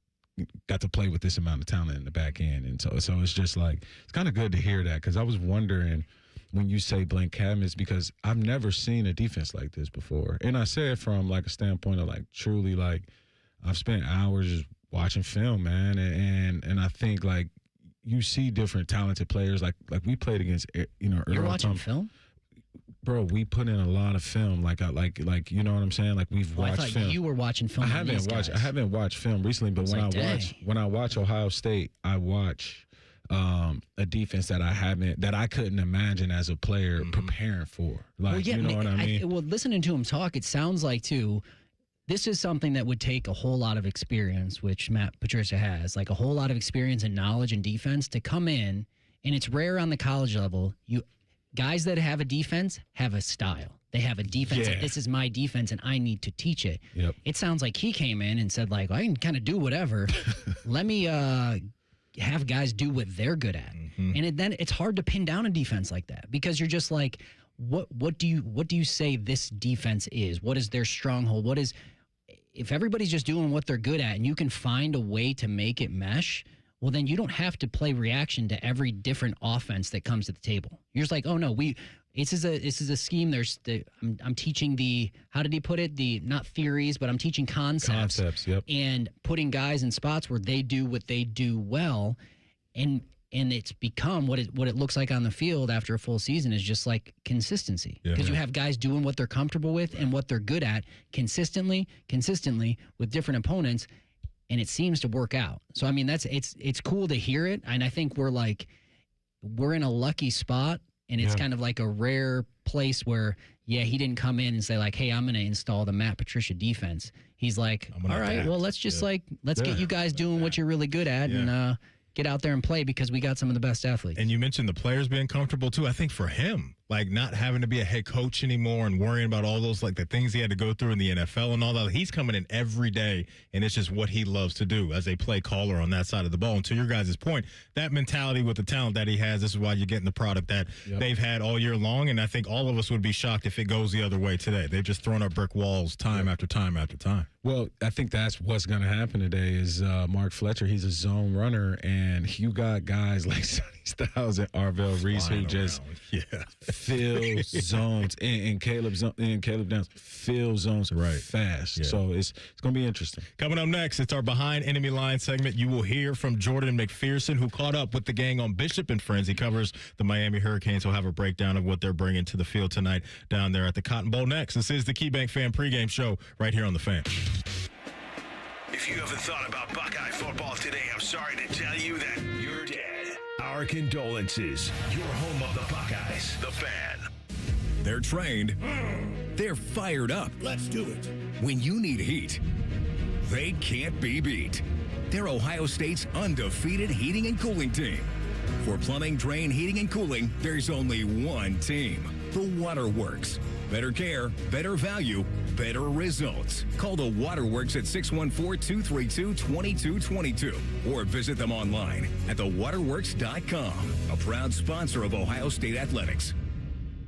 got to play with this amount of talent in the back end. And so it's just like, it's kind of good to hear that, because I was wondering when you say blank cabinets, because I've never seen a defense like this before. And I say it from like a standpoint of like truly like I've spent hours just watching film, man. And I think like you see different talented players. Like we played against, You're watching film? Bro, we put in a lot of film. Like you know what I'm saying? Like we've watched I thought film. you were watching film. I haven't watched film recently, but when I watch Ohio State, I watch a defense that I couldn't imagine as a player preparing for. Like, you know what I mean? Well, listening to him talk, it sounds like too, this is something that would take a whole lot of experience, which Matt Patricia has, like a whole lot of experience and knowledge in defense to come in, and it's rare on the college level. Guys that have a defense have a style. They have a defense. Like, this is my defense, and I need to teach it. Yep. It sounds like he came in and said, like, I can kind of do whatever. Let me have guys do what they're good at. And then it's hard to pin down a defense like that, because you're just like, what do you say this defense is? What is their stronghold? If everybody's just doing what they're good at and you can find a way to make it mesh, well, then you don't have to play reaction to every different offense that comes to the table. You're just like, oh no, this is a scheme. I'm teaching how did he put it? Not theories, but I'm teaching concepts. Yep. And putting guys in spots where they do what they do well, and it's become what it looks like on the field after a full season is just like consistency, because you have guys doing what they're comfortable with and what they're good at consistently with different opponents. And it seems to work out. So, I mean, it's cool to hear it. And I think we're in a lucky spot. And it's kind of like a rare place where, he didn't come in and say like, hey, I'm going to install the Matt Patricia defense. He's like, all right, well, let's just let's get you guys doing what you're really good at and get out there and play, because we got some of the best athletes. And you mentioned the players being comfortable too. I think for him, like not having to be a head coach anymore and worrying about all those like the things he had to go through in the NFL and all that. He's coming in every day, and it's just what he loves to do as a play caller on that side of the ball. And to your guys' point, that mentality with the talent that he has, this is why you're getting the product that they've had all year long. And I think all of us would be shocked if it goes the other way today. They've just thrown up brick walls time after time after time. Well, I think that's what's going to happen today is Mark Fletcher, he's a zone runner, and you got guys like Sonny Styles and Arvell Reese who just fill zones, and Caleb Downs fill zones fast. Yeah. So it's going to be interesting. Coming up next, it's our Behind Enemy Line segment. You will hear from Jordan McPherson, who caught up with the gang on Bishop and Friends. He covers the Miami Hurricanes. He'll have a breakdown of what they're bringing to the field tonight down there at the Cotton Bowl. Next, this is the KeyBank Fan Pregame Show right here on The Fan. If you haven't thought about Buckeye football today, I'm sorry to tell you that you're dead. Our condolences. Your home of the Buckeyes, The Fan. They're trained. They're fired up. Let's do it. When you need heat, they can't be beat. They're Ohio State's undefeated heating and cooling team. For plumbing, drain, heating, and cooling, there's only one team. The Waterworks. Better care, better value, better results. Call the Waterworks at 614-232-2222 or visit them online at thewaterworks.com. A proud sponsor of Ohio State Athletics.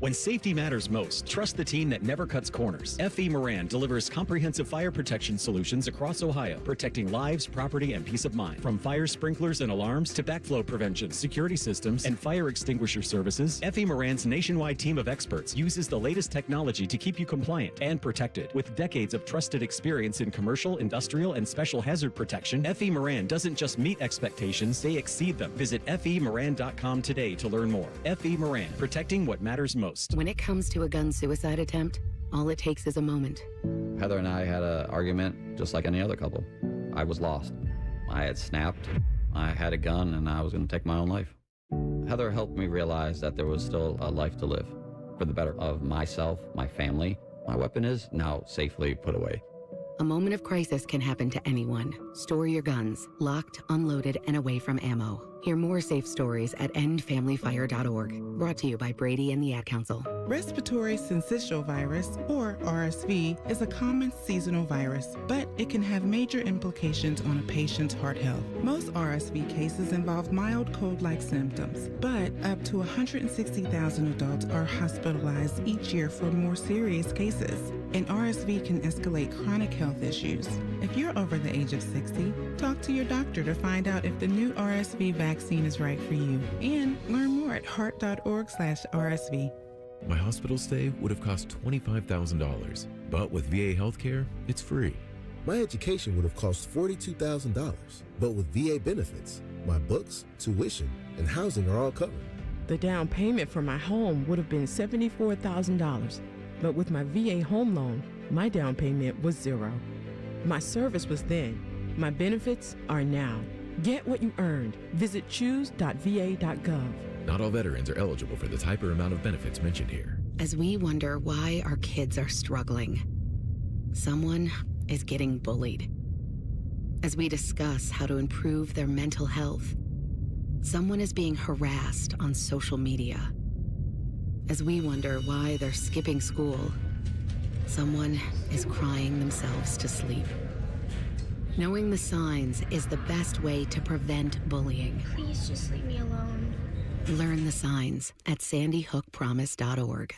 When safety matters most, trust the team that never cuts corners. F.E. Moran delivers comprehensive fire protection solutions across Ohio, protecting lives, property, and peace of mind. From fire sprinklers and alarms to backflow prevention, security systems, and fire extinguisher services, F.E. Moran's nationwide team of experts uses the latest technology to keep you compliant and protected. With decades of trusted experience in commercial, industrial, and special hazard protection, F.E. Moran doesn't just meet expectations, they exceed them. Visit FEMoran.com today to learn more. F.E. Moran, protecting what matters most. When it comes to a gun suicide attempt, all it takes is a moment. Heather and I had an argument just like any other couple. I was lost. I had snapped. I had a gun and I was going to take my own life. Heather helped me realize that there was still a life to live for the better of myself, my family. My weapon is now safely put away. A moment of crisis can happen to anyone. Store your guns, locked, unloaded, and away from ammo. Hear more safe stories at endfamilyfire.org. Brought to you by Brady and the Ad Council. Respiratory syncytial virus, or RSV, is a common seasonal virus, but it can have major implications on a patient's heart health. Most RSV cases involve mild cold-like symptoms, but up to 160,000 adults are hospitalized each year for more serious cases. And RSV can escalate chronic health health issues. If you're over the age of 60, talk to your doctor to find out if the new RSV vaccine is right for you. And learn more at heart.org/RSV. My hospital stay would have cost $25,000, but with VA healthcare, it's free. My education would have cost $42,000, but with VA benefits, my books, tuition, and housing are all covered. The down payment for my home would have been $74,000, but with my VA home loan, my down payment was $0. My service was then. My benefits are now. Get what you earned. Visit choose.va.gov. Not all veterans are eligible for the type or amount of benefits mentioned here. As we wonder why our kids are struggling, someone is getting bullied. As we discuss how to improve their mental health, someone is being harassed on social media. As we wonder why they're skipping school, someone is crying themselves to sleep. Knowing the signs is the best way to prevent bullying. Please just leave me alone. Learn the signs at sandyhookpromise.org.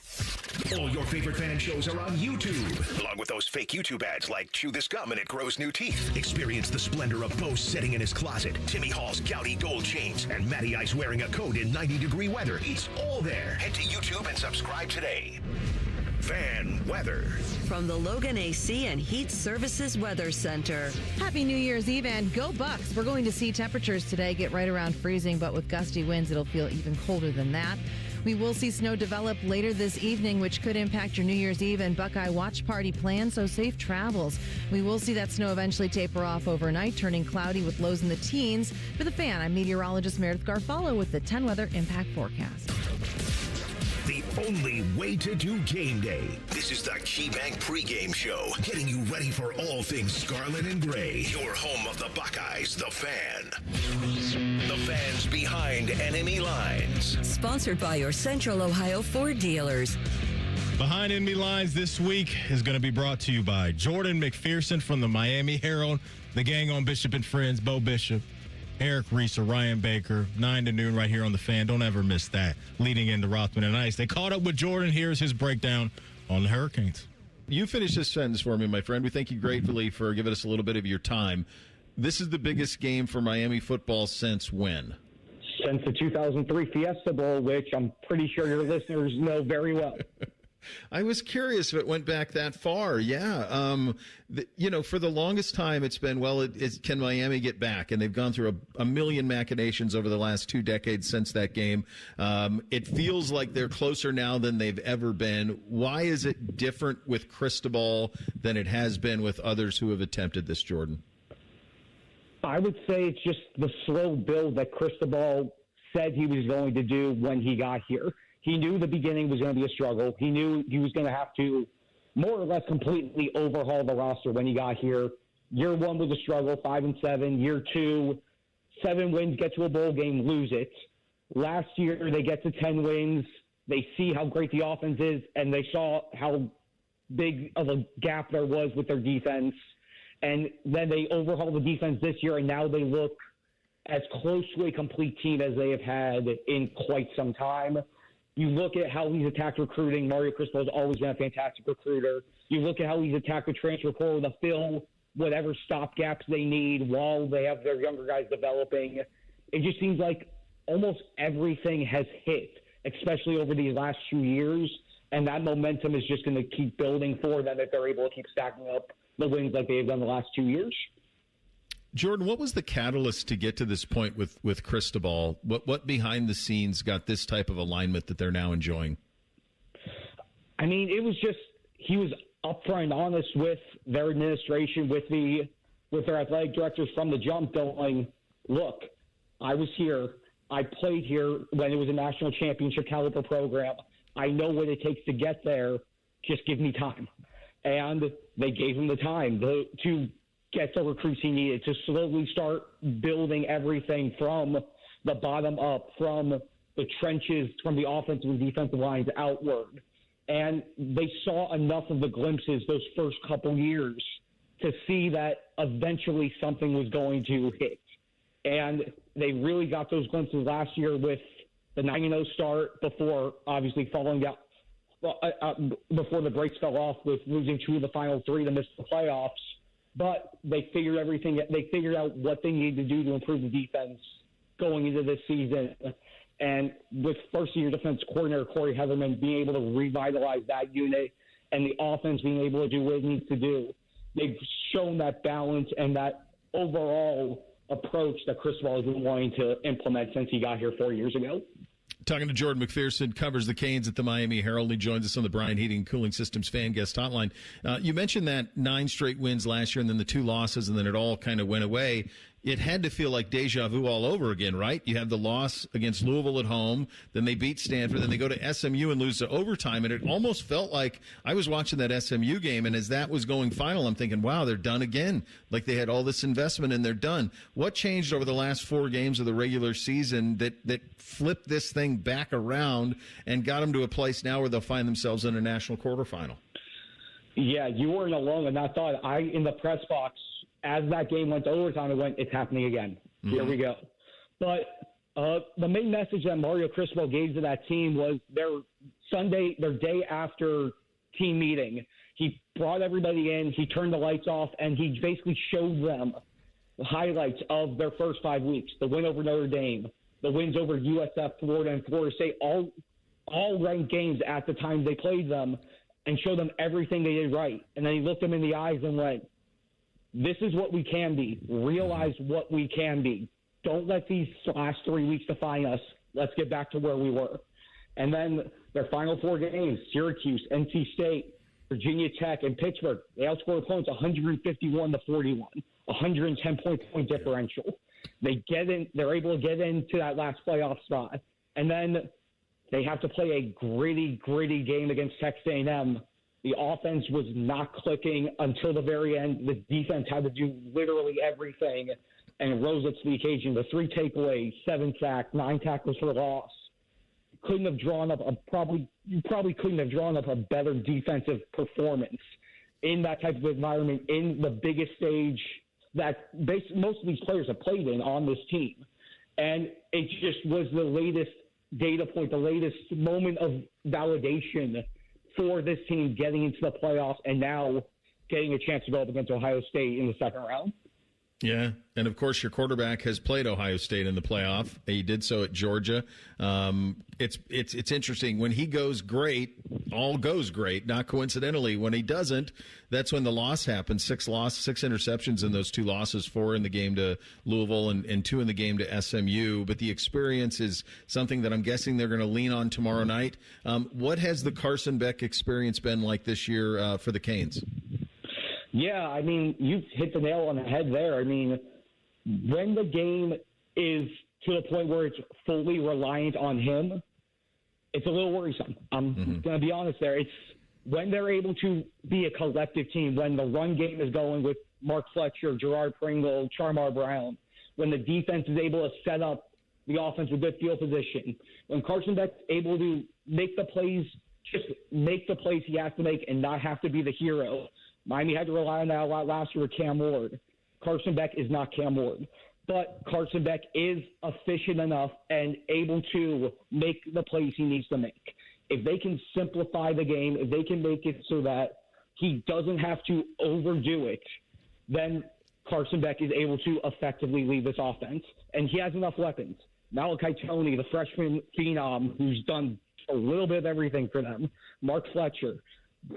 All your favorite fan shows are on YouTube, along with those fake YouTube ads like Chew This Gum and It Grows New Teeth. Experience the splendor of Bo sitting in his closet, Timmy Hall's gouty gold chains, and Matty Ice wearing a coat in 90-degree weather. It's all there. Head to YouTube and subscribe today. Fan weather. From the Logan AC and Heat Services Weather Center. Happy New Year's Eve and go Bucks. We're going to see temperatures today get right around freezing, but with gusty winds, it'll feel even colder than that. We will see snow develop later this evening, which could impact your New Year's Eve and Buckeye watch party plans, so safe travels. We will see that snow eventually taper off overnight, turning cloudy with lows in the teens. For the Fan, I'm meteorologist Meredith Garfalo with the 10 Weather Impact Forecast. The only way to do game day. This is the KeyBank pregame show, getting you ready for all things scarlet and gray. Your home of the Buckeyes, the Fan. The fans behind enemy lines. Sponsored by your Central Ohio Ford dealers. Behind Enemy Lines this week is going to be brought to you by Jordan McPherson from the Miami Herald, the gang on Bishop and Friends, Bo Bishop, Eric Reese, Ryan Baker, 9 to noon right here on the Fan. Don't ever miss that. Leading into Rothman and Ice. They caught up with Jordan. Here's his breakdown on the Hurricanes. You finish this sentence for me, my friend. We thank you gratefully for giving us a little bit of your time. This is the biggest game for Miami football since when? Since the 2003 Fiesta Bowl, which I'm pretty sure your listeners know very well. I was curious if it went back that far. Yeah. For the longest time, it's been, can Miami get back? And they've gone through a million machinations over the last 2 decades since that game. It feels like they're closer now than they've ever been. Why is it different with Cristobal than it has been with others who have attempted this, Jordan? I would say it's just the slow build that Cristobal said he was going to do when he got here. He knew the beginning was going to be a struggle. He knew he was going to have to more or less completely overhaul the roster when he got here. Year 1 was a struggle, 5-7. Year 2, 7 wins, get to a bowl game, lose it. Last year, they get to 10 wins. They see how great the offense is, and they saw how big of a gap there was with their defense. And then they overhaul the defense this year, and now they look as close to a complete team as they have had in quite some time. You look at how he's attacked recruiting. Mario Cristobal has always been a fantastic recruiter. You look at how he's attacked the transfer portal to fill whatever stopgaps they need while they have their younger guys developing. It just seems like almost everything has hit, especially over these last 2 years, and that momentum is just going to keep building for them if they're able to keep stacking up the wins like they've done the last 2 years. Jordan, what was the catalyst to get to this point with Cristobal? What behind the scenes got this type of alignment that they're now enjoying? I mean, it was just he was upfront and honest with their administration, with their athletic directors from the jump, going, look, I was here. I played here when it was a national championship caliber program. I know what it takes to get there. Just give me time. And they gave him the time to get the recruits he needed, to slowly start building everything from the bottom up, from the trenches, from the offensive and defensive lines outward. And they saw enough of the glimpses those first couple years to see that eventually something was going to hit. And they really got those glimpses last year with the 9-0 start before obviously falling down, before the brakes fell off with losing 2 of the final 3 to miss the playoffs. but they figured everything. They figured out what they needed to do to improve the defense going into this season. And with first-year defense coordinator Corey Heatherman being able to revitalize that unit and the offense being able to do what it needs to do, they've shown that balance and that overall approach that Cristobal has been wanting to implement since he got here 4 years ago. Talking to Jordan McPherson, covers the Canes at the Miami Herald. He joins us on the Bryant Heating and Cooling Systems fan guest hotline. You mentioned that 9 straight wins last year and then the 2 losses, and then it all kind of went away. It had to feel like deja vu all over again, right? You have the loss against Louisville at home, then they beat Stanford, then they go to SMU and lose to overtime, and it almost felt like I was watching that SMU game, and as that was going final, I'm thinking, wow, they're done again. Like they had all this investment and they're done. What changed over the last 4 games of the regular season that flipped this thing back around and got them to a place now where they'll find themselves in a national quarterfinal? Yeah, you weren't alone in that thought. In the press box, as that game went to overtime, it went, it's happening again. Here we go. But the main message that Mario Cristobal gave to that team was their day after team meeting. He brought everybody in, he turned the lights off, and he basically showed them the highlights of their first 5 weeks. The win over Notre Dame, the wins over USF, Florida, and Florida State, all ranked games at the time they played them, and showed them everything they did right. And then he looked them in the eyes and went, this is what we can be. Realize what we can be. Don't let these last 3 weeks define us. Let's get back to where we were. And then their final 4 games, Syracuse, NC State, Virginia Tech, and Pittsburgh, they outscored opponents 151-41, 110-point differential. They're able to get into that last playoff spot. And then they have to play a gritty game against Texas A&M. The offense was not clicking until the very end. The defense had to do literally everything and rose up to the occasion. The 3 takeaways, 7 sacks, 9 tackles for loss. You probably couldn't have drawn up a better defensive performance in that type of environment, in the biggest stage that most of these players have played in on this team. And it just was the latest data point, the latest moment of validation for this team getting into the playoffs and now getting a chance to go up against Ohio State in the second round. Yeah, and of course your quarterback has played Ohio State in the playoff. He did so at Georgia. It's interesting. When he goes great, all goes great. Not coincidentally, when he doesn't, that's when the loss happens. 6 interceptions in those 2 losses, 4 in the game to Louisville and 2 in the game to SMU. But the experience is something that I'm guessing they're going to lean on tomorrow night. What has the Carson Beck experience been like this year for the Canes? Yeah, I mean, you hit the nail on the head there. I mean, when the game is to the point where it's fully reliant on him, it's a little worrisome. I'm going to be honest there. It's when they're able to be a collective team, when the run game is going with Mark Fletcher, Gerard Pringle, Charmar Brown, when the defense is able to set up the offense with good field position, when Carson Beck's able to make the plays, just make the plays he has to make and not have to be the hero. Miami had to rely on that a lot last year with Cam Ward. Carson Beck is not Cam Ward. But Carson Beck is efficient enough and able to make the plays he needs to make. If they can simplify the game, if they can make it so that he doesn't have to overdo it, then Carson Beck is able to effectively lead this offense. And he has enough weapons. Malachi Toney, the freshman phenom, who's done a little bit of everything for them. Mark Fletcher,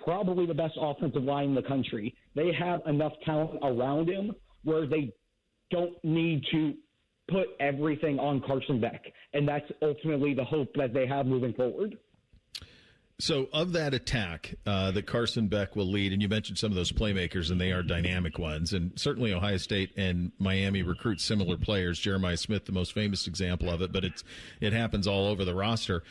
probably the best offensive line in the country. They have enough talent around him where they don't need to put everything on Carson Beck. And that's ultimately the hope that they have moving forward. So of that attack that Carson Beck will lead, and you mentioned some of those playmakers, and they are dynamic ones, and certainly Ohio State and Miami recruit similar players. Jeremiah Smith, the most famous example of it, but it happens all over the roster.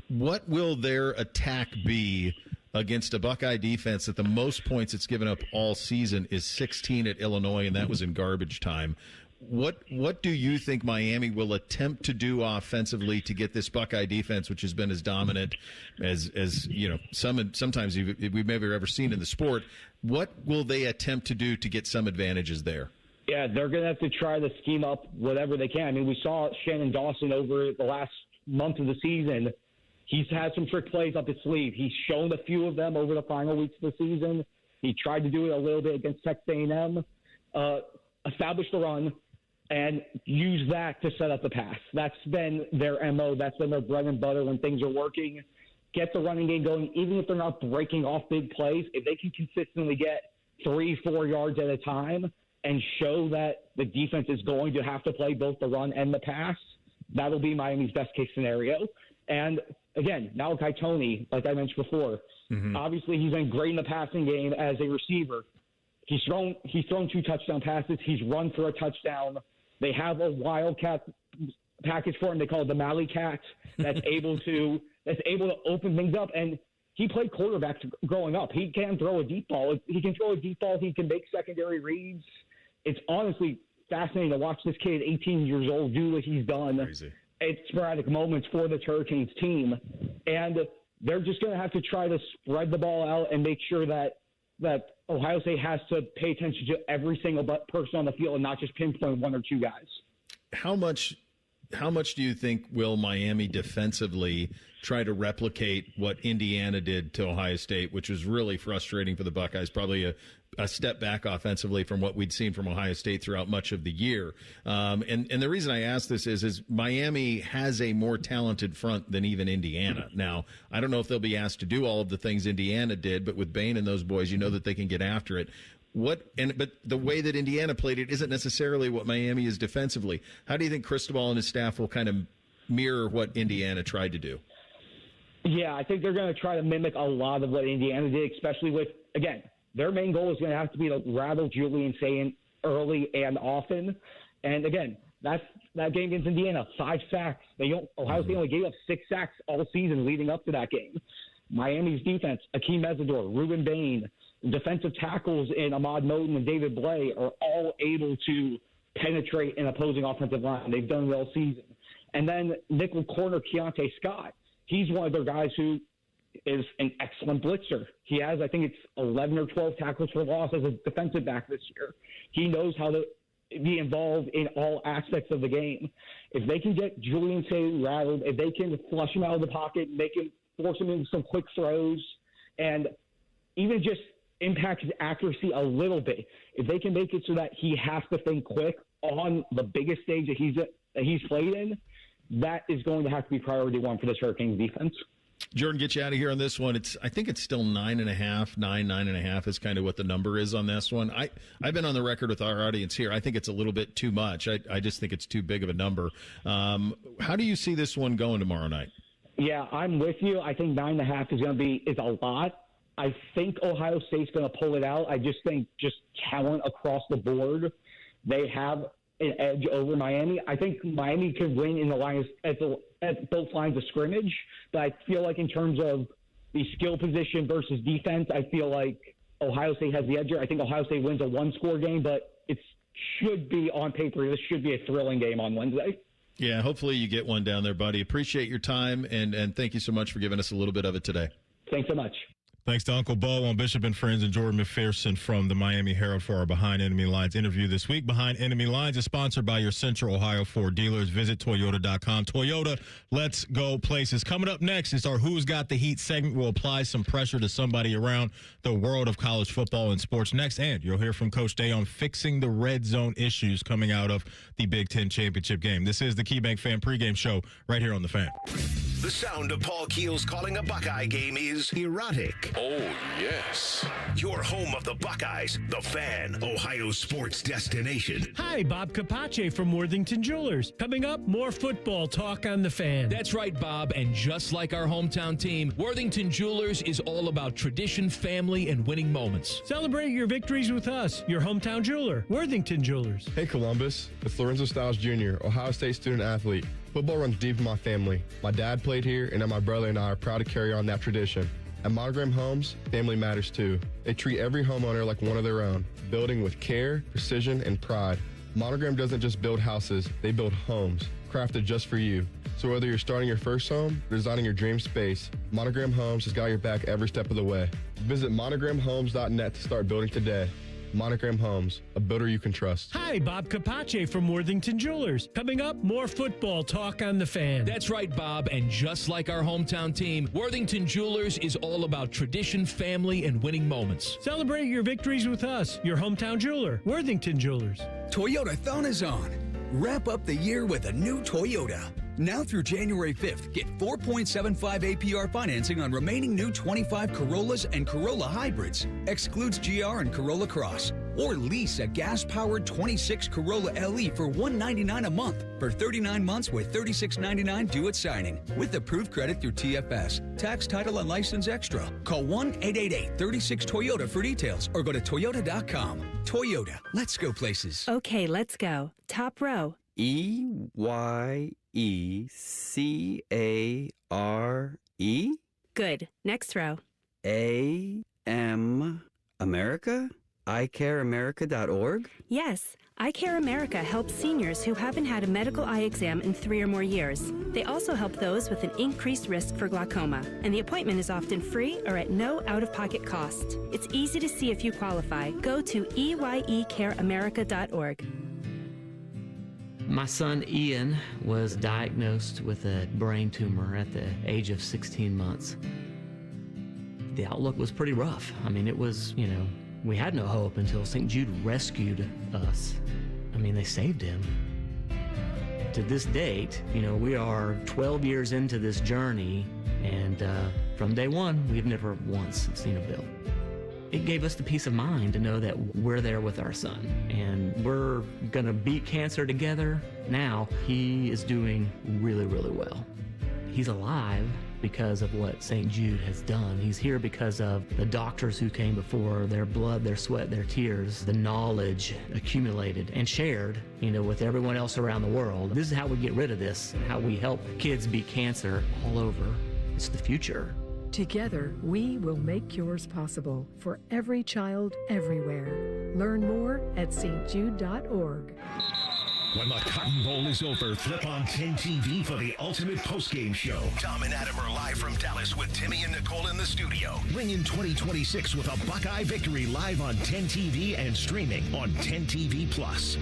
What will their attack be against a Buckeye defense that the most points it's given up all season is 16 at Illinois, and that was in garbage time? What do you think Miami will attempt to do offensively to get this Buckeye defense, which has been as dominant as you know sometimes we've never ever seen in the sport? What will they attempt to do to get some advantages there? Yeah, they're going to have to try to scheme up whatever they can. I mean, we saw Shannon Dawson over the last month of the season. He's had some trick plays up his sleeve. He's shown a few of them over the final weeks of the season. He tried to do it a little bit against Texas A&M, establish the run, and use that to set up the pass. That's been their MO. That's been their bread and butter when things are working. Get the running game going, even if they're not breaking off big plays. If they can consistently get 3-4 yards at a time and show that the defense is going to have to play both the run and the pass, that'll be Miami's best case scenario. And again, Malachi Toney, like I mentioned before, obviously he's been great in the passing game as a receiver. He's thrown 2 touchdown passes. He's run for a touchdown. They have a wildcat package for him. They call it the Mally Cat. That's able to open things up. And he played quarterback growing up. He can throw a deep ball. He can throw a deep ball. He can make secondary reads. It's honestly fascinating to watch this kid, 18 years old, do what he's done at sporadic moments for the Hurricanes team. And they're just going to have to try to spread the ball out and make sure that Ohio State has to pay attention to every single person on the field and not just pinpoint 1 or 2 guys. How much do you think will Miami defensively try to replicate what Indiana did to Ohio State, which was really frustrating for the Buckeyes, probably a step back offensively from what we'd seen from Ohio State throughout much of the year. And the reason I ask this is Miami has a more talented front than even Indiana. Now, I don't know if they'll be asked to do all of the things Indiana did, but with Bain and those boys, you know that they can get after it. But the way that Indiana played it isn't necessarily what Miami is defensively. How do you think Cristobal and his staff will kind of mirror what Indiana tried to do? Yeah, I think they're going to try to mimic a lot of what Indiana did, especially with, again, their main goal is going to have to be to rattle Julian Sayin early and often. And again, that game against Indiana, 5 sacks. Ohio State only gave up 6 sacks all season leading up to that game. Miami's defense, Akeem Mesidor, Ruben Bain, defensive tackles in Ahmad Moten and David Blay are all able to penetrate an opposing offensive line. They've done it all season. And then nickel corner Keontae Scott. He's one of their guys who is an excellent blitzer. He has, I think it's 11 or 12 tackles for loss as a defensive back this year. He knows how to be involved in all aspects of the game. If they can get Julian Sayin rattled, if they can flush him out of the pocket, force him into some quick throws, and even just impact his accuracy a little bit, if they can make it so that he has to think quick on the biggest stage that he's played in, that is going to have to be priority 1 for this Hurricanes defense. Jordan, get you out of here on this one. I think it's still 9.5 is kind of what the number is on this one. I've been on the record with our audience here. I think it's a little bit too much. I just think it's too big of a number. How do you see this one going tomorrow night? Yeah, I'm with you. I think 9.5 is a lot. I think Ohio State's going to pull it out. I just think just talent across the board, they have an edge over Miami. I think Miami could win in the lines at both lines of scrimmage, but I feel like in terms of the skill position versus defense, I feel like Ohio State has the edge. I think Ohio State wins a 1-score game, but it should be on paper. This should be a thrilling game on Wednesday. Yeah, hopefully you get one down there, buddy. Appreciate your time, and thank you so much for giving us a little bit of it today. Thanks so much. Thanks to Uncle Bo on Bishop and Friends and Jordan McPherson from the Miami Herald for our Behind Enemy Lines interview this week. Behind Enemy Lines is sponsored by your Central Ohio Ford dealers. Visit Toyota.com. Toyota, let's go places. Coming up next is our Who's Got the Heat segment. We'll apply some pressure to somebody around the world of college football and sports next. And you'll hear from Coach Day on fixing the red zone issues coming out of the Big Ten championship game. This is the KeyBank Fan Pregame Show right here on The Fan. The sound of Paul Keels calling a Buckeye game is erotic. Oh, yes. Your home of the Buckeyes, The Fan, Ohio sports destination. Hi, Bob Capace from Worthington Jewelers. Coming up, more football talk on The Fan. That's right, Bob. And just like our hometown team, Worthington Jewelers is all about tradition, family, and winning moments. Celebrate your victories with us, your hometown jeweler, Worthington Jewelers. Hey, Columbus. It's Lorenzo Stiles Jr., Ohio State student athlete. Football runs deep in my family. My dad played here, and now my brother and I are proud to carry on that tradition. At Monogram Homes, family matters too. They treat every homeowner like one of their own, building with care, precision, and pride. Monogram doesn't just build houses, they build homes, crafted just for you. So whether you're starting your first home or designing your dream space, Monogram Homes has got your back every step of the way. Visit monogramhomes.net to start building today. Monogram Homes, a builder you can trust. Hi, Bob Capace from Worthington Jewelers. Coming up, more football talk on The Fan. That's right, Bob. And just like our hometown team, Worthington Jewelers is all about tradition, family, and winning moments. Celebrate your victories with us, your hometown jeweler, Worthington Jewelers. Toyota-thon is on. Wrap up the year with a new Toyota. Now through January 5th, get 4.75 APR financing on remaining new 25 Corollas and Corolla hybrids. Excludes GR and Corolla Cross. Or lease a gas-powered 26 Corolla LE for $199 a month for 39 months with $36.99 due at signing. With approved credit through TFS. Tax, title, and license extra. Call 1-888-36-TOYOTA for details or go to Toyota.com. Toyota, let's go places. Okay, let's go. Top row. EYECARE? Good. Next row. AM America? iCareAmerica.org? Yes. I Care America helps seniors who haven't had a medical eye exam in 3 or more years. They also help those with an increased risk for glaucoma, and the appointment is often free or at no out-of-pocket cost. It's easy to see if you qualify. Go to EYECareAmerica.org. My son Ian was diagnosed with a brain tumor at the age of 16 months. The outlook was pretty rough. I mean, it was, we had no hope until St. Jude rescued us. I mean, they saved him. To this date, we are 12 years into this journey, and from day one, we've never once seen a bill. It gave us the peace of mind to know that we're there with our son, and we're gonna beat cancer together. Now, he is doing really, really well. He's alive because of what St. Jude has done. He's here because of the doctors who came before, their blood, their sweat, their tears, the knowledge accumulated and shared, with everyone else around the world. This is how we get rid of this, how we help kids beat cancer all over. It's the future. Together, we will make cures possible for every child everywhere. Learn more at stjude.org. When the Cotton Bowl is over, flip on 10 TV for the ultimate postgame show. Tom and Adam are live from Dallas with Timmy and Nicole in the studio. Ring in 2026 with a Buckeye victory live on 10 TV and streaming on 10 TV Plus.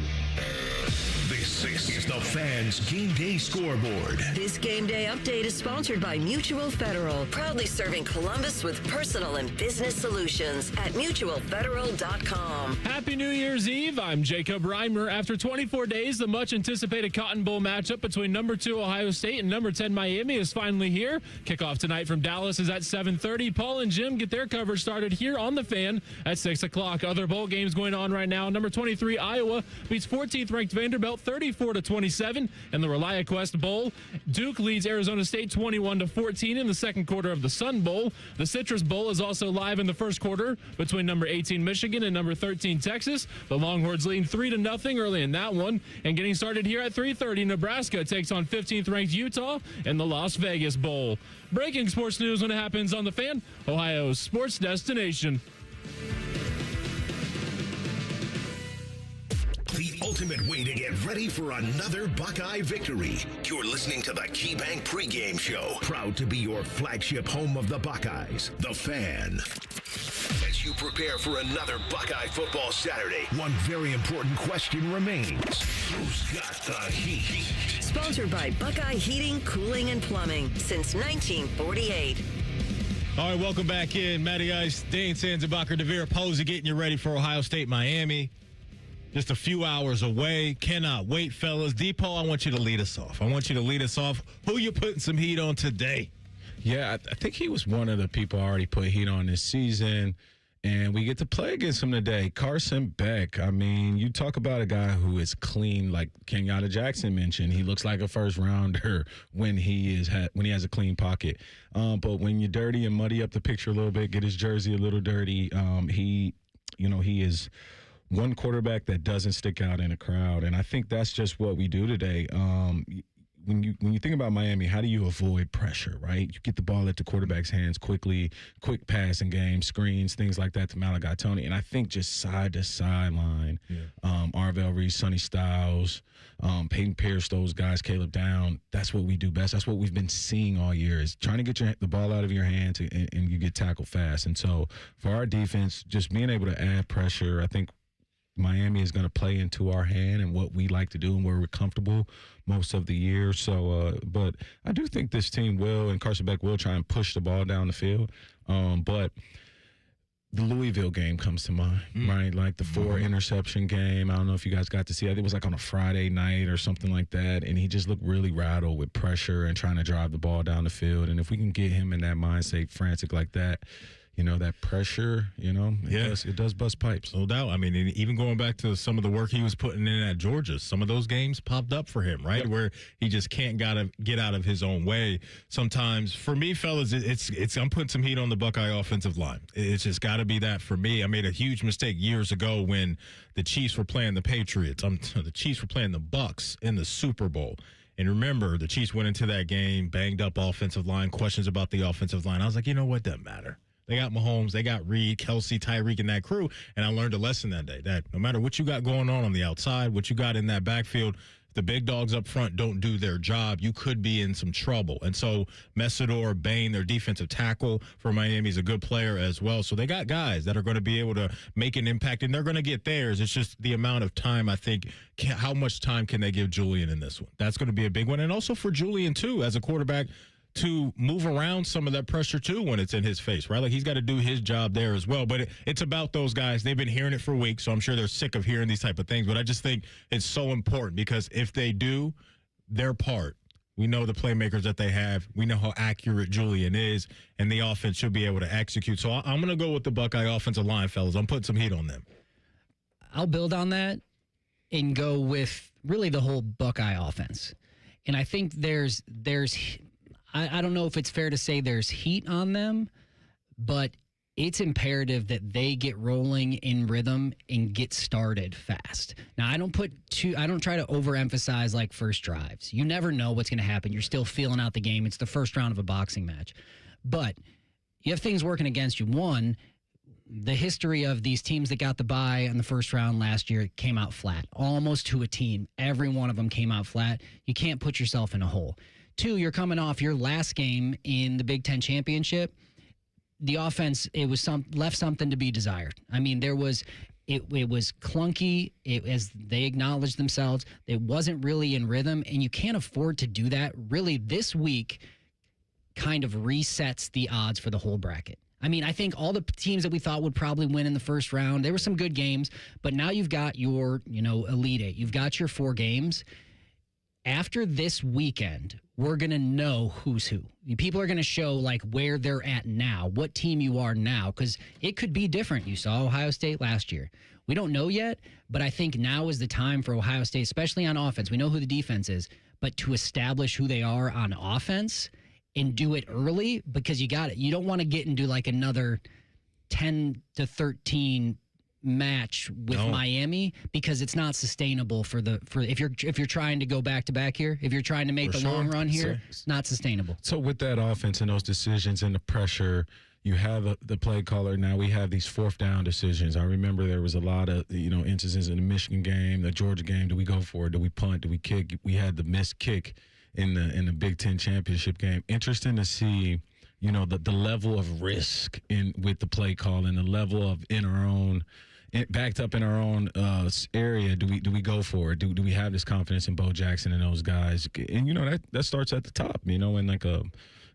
This is the Fans Game Day Scoreboard. This Game Day update is sponsored by Mutual Federal, proudly serving Columbus with personal and business solutions at mutualfederal.com. Happy New Year's Eve. I'm Jacob Reimer. After 24 days, the much-anticipated Cotton Bowl matchup between number 2 Ohio State and number 10 Miami is finally here. Kickoff tonight from Dallas is at 7:30. Paul and Jim get their coverage started here on The Fan at 6 o'clock. Other bowl games going on right now. Number 23 Iowa beats 14th-ranked Vanderbilt 34-27 in the ReliaQuest Bowl. Duke leads Arizona State 21-14 in the second quarter of the Sun Bowl. The Citrus Bowl is also live in the first quarter between number 18 Michigan and number 13 Texas. The Longhorns leading 3-0 early in that one. And getting started here at 3:30, Nebraska takes on 15th-ranked Utah in the Las Vegas Bowl. Breaking sports news when it happens on The Fan, Ohio's sports destination. The ultimate way to get ready for another Buckeye victory. You're listening to the KeyBank Pregame Show. Proud to be your flagship home of the Buckeyes, The Fan. As you prepare for another Buckeye football Saturday, one very important question remains. Who's got the heat? Sponsored by Buckeye Heating, Cooling, and Plumbing since 1948. All right, welcome back in. Matty Ice, Dane Sanzenbacher, Devere Posey getting you ready for Ohio State, Miami. Just a few hours away. Cannot wait, fellas. Depot, I want you to lead us off. Who you putting some heat on today? Yeah, I think he was one of the people already put heat on this season, and we get to play against him today. Carson Beck. I mean, you talk about a guy who is clean, like Kenyatta Jackson mentioned. He looks like a first-rounder when he has a clean pocket. But when you dirty and muddy up the picture a little bit, get his jersey a little dirty, he is one quarterback that doesn't stick out in a crowd. And I think that's just what we do today. when you think about Miami, how do you avoid pressure, right? You get the ball at the quarterback's hands quickly, quick passing game, screens, things like that to Malachi Tony. And I think just side to sideline, Arvell Reed, Sonny Styles, Peyton Pierce, those guys, Caleb Down, that's what we do best. That's what we've been seeing all year is trying to get the ball out of your hands and you get tackled fast. And so for our defense, just being able to add pressure, I think Miami is going to play into our hand and what we like to do and where we're comfortable most of the year. So, but I do think this team will, and Carson Beck will try and push the ball down the field. But the Louisville game comes to mind, right? Like the 4-interception game. I don't know if you guys got to see it. It was like on a Friday night or something like that. And he just looked really rattled with pressure and trying to drive the ball down the field. And if we can get him in that mindset, frantic like that, that pressure, it does bust pipes. No doubt. I mean, even going back to some of the work he was putting in at Georgia, some of those games popped up for him, right? Yep. Where he just can't get out of his own way. Sometimes, for me, fellas, it's I'm putting some heat on the Buckeye offensive line. It's just got to be that for me. I made a huge mistake years ago when the Chiefs were playing the Patriots. The Chiefs were playing the Bucs in the Super Bowl. And remember, the Chiefs went into that game, banged up offensive line, questions about the offensive line. I was like, you know what? Doesn't matter. They got Mahomes, they got Reed, Kelsey, Tyreek, and that crew. And I learned a lesson that day that no matter what you got going on the outside, what you got in that backfield, the big dogs up front don't do their job, you could be in some trouble. And so Messidor, Bain, their defensive tackle for Miami, is a good player as well. So they got guys that are going to be able to make an impact, and they're going to get theirs. It's just the amount of time, I think, how much time can they give Julian in this one? That's going to be a big one. And also for Julian, too, as a quarterback, to move around some of that pressure, too, when it's in his face, right? Like, he's got to do his job there as well. But it's about those guys. They've been hearing it for weeks, so I'm sure they're sick of hearing these type of things. But I just think it's so important because if they do their part, we know the playmakers that they have. We know how accurate Julian is, and the offense should be able to execute. So I'm going to go with the Buckeye offensive line, fellas. I'm putting some heat on them. I'll build on that and go with really the whole Buckeye offense. And I think there's I don't know if it's fair to say there's heat on them, but it's imperative that they get rolling in rhythm and get started fast. Now, I don't try to overemphasize like first drives. You never know what's going to happen. You're still feeling out the game. It's the first round of a boxing match. But you have things working against you. One, the history of these teams that got the bye in the first round last year came out flat, almost to a team. Every one of them came out flat. You can't put yourself in a hole. Two, you're coming off your last game in the Big Ten championship. The offense, left something to be desired. I mean, it was clunky. As they acknowledged themselves, it wasn't really in rhythm, and you can't afford to do that. Really, this week kind of resets the odds for the whole bracket. I mean, I think all the teams that we thought would probably win in the first round, there were some good games, but now you've got your, Elite Eight. You've got your 4 games. After this weekend, we're going to know who's who. People are going to show like where they're at now, what team you are now, because it could be different. You saw Ohio State last year. We don't know yet, but I think now is the time for Ohio State, especially on offense. We know who the defense is, but to establish who they are on offense and do it early, because you got it. You don't want to get into like another 10-13 match with Miami, because it's not sustainable for if you're trying to go back to back here, if you're trying to make the long run here, it's not sustainable. So with that offense and those decisions and the pressure, you have the play caller. Now we have these 4th down decisions. I remember there was a lot of instances in the Michigan game, the Georgia game. Do we go for it? Do we punt? Do we kick? We had the missed kick in the Big Ten championship game. Interesting to see, the level of risk with the play call and the level of backed up in our own area. Do we go for it? Do we have this confidence in Bo Jackson and those guys? And that starts at the top. And like a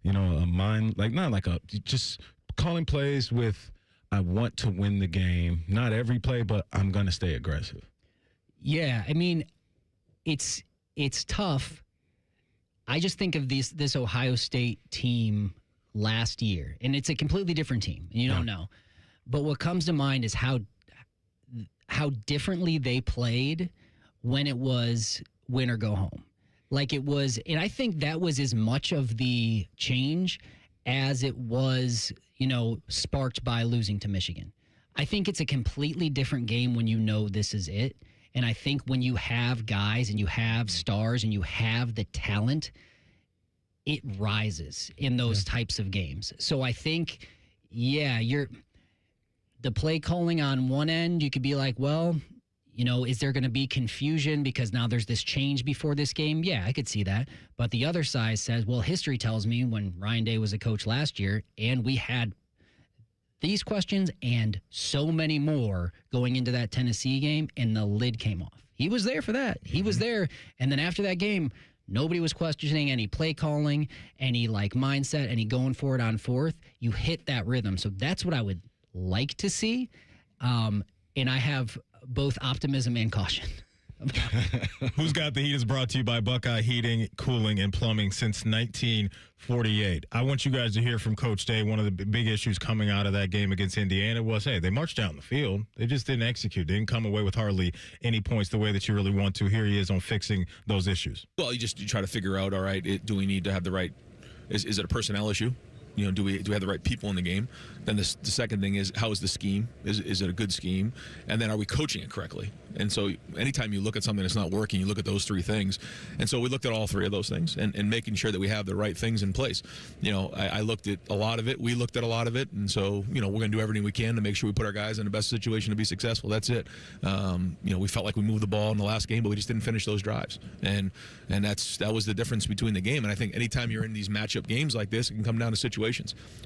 mind, like not like just calling plays with, I want to win the game. Not every play, but I'm gonna stay aggressive. Yeah, I mean, it's tough. I just think of this Ohio State team last year, and it's a completely different team, and you don't know. But what comes to mind is how differently they played when it was win or go home. Like it was, and I think that was as much of the change as it was, sparked by losing to Michigan. I think it's a completely different game when this is it. And I think when you have guys and you have stars and you have the talent, it rises in those types of games. So I think, the play calling on one end, you could be like, well, is there going to be confusion because now there's this change before this game? Yeah, I could see that. But the other side says, well, history tells me when Ryan Day was a coach last year and we had these questions and so many more going into that Tennessee game, and the lid came off. He was there for that. He was there. And then after that game, nobody was questioning any play calling, any mindset, any going for it on fourth. You hit that rhythm. So that's what I would like to see. And I have both optimism and caution. Who's Got the Heat is brought to you by Buckeye Heating, Cooling, and Plumbing since 1948. I want you guys to hear from Coach Day. One of the big issues coming out of that game against Indiana was, they marched down the field. They just didn't execute. They didn't come away with hardly any points the way that you really want to. Here he is on fixing those issues. Well, you try to figure out, all right, do we need to have the right – is it a personnel issue? Do we have the right people in the game? Then the second thing is, how is the scheme? Is it a good scheme? And then are we coaching it correctly? And so anytime you look at something that's not working, you look at those three things. And so we looked at all three of those things and making sure that we have the right things in place. I looked at a lot of it. We looked at a lot of it. And so, we're going to do everything we can to make sure we put our guys in the best situation to be successful. That's it. We felt like we moved the ball in the last game, but we just didn't finish those drives. And that was the difference between the game. And I think anytime you're in these matchup games like this, it can come down to situations.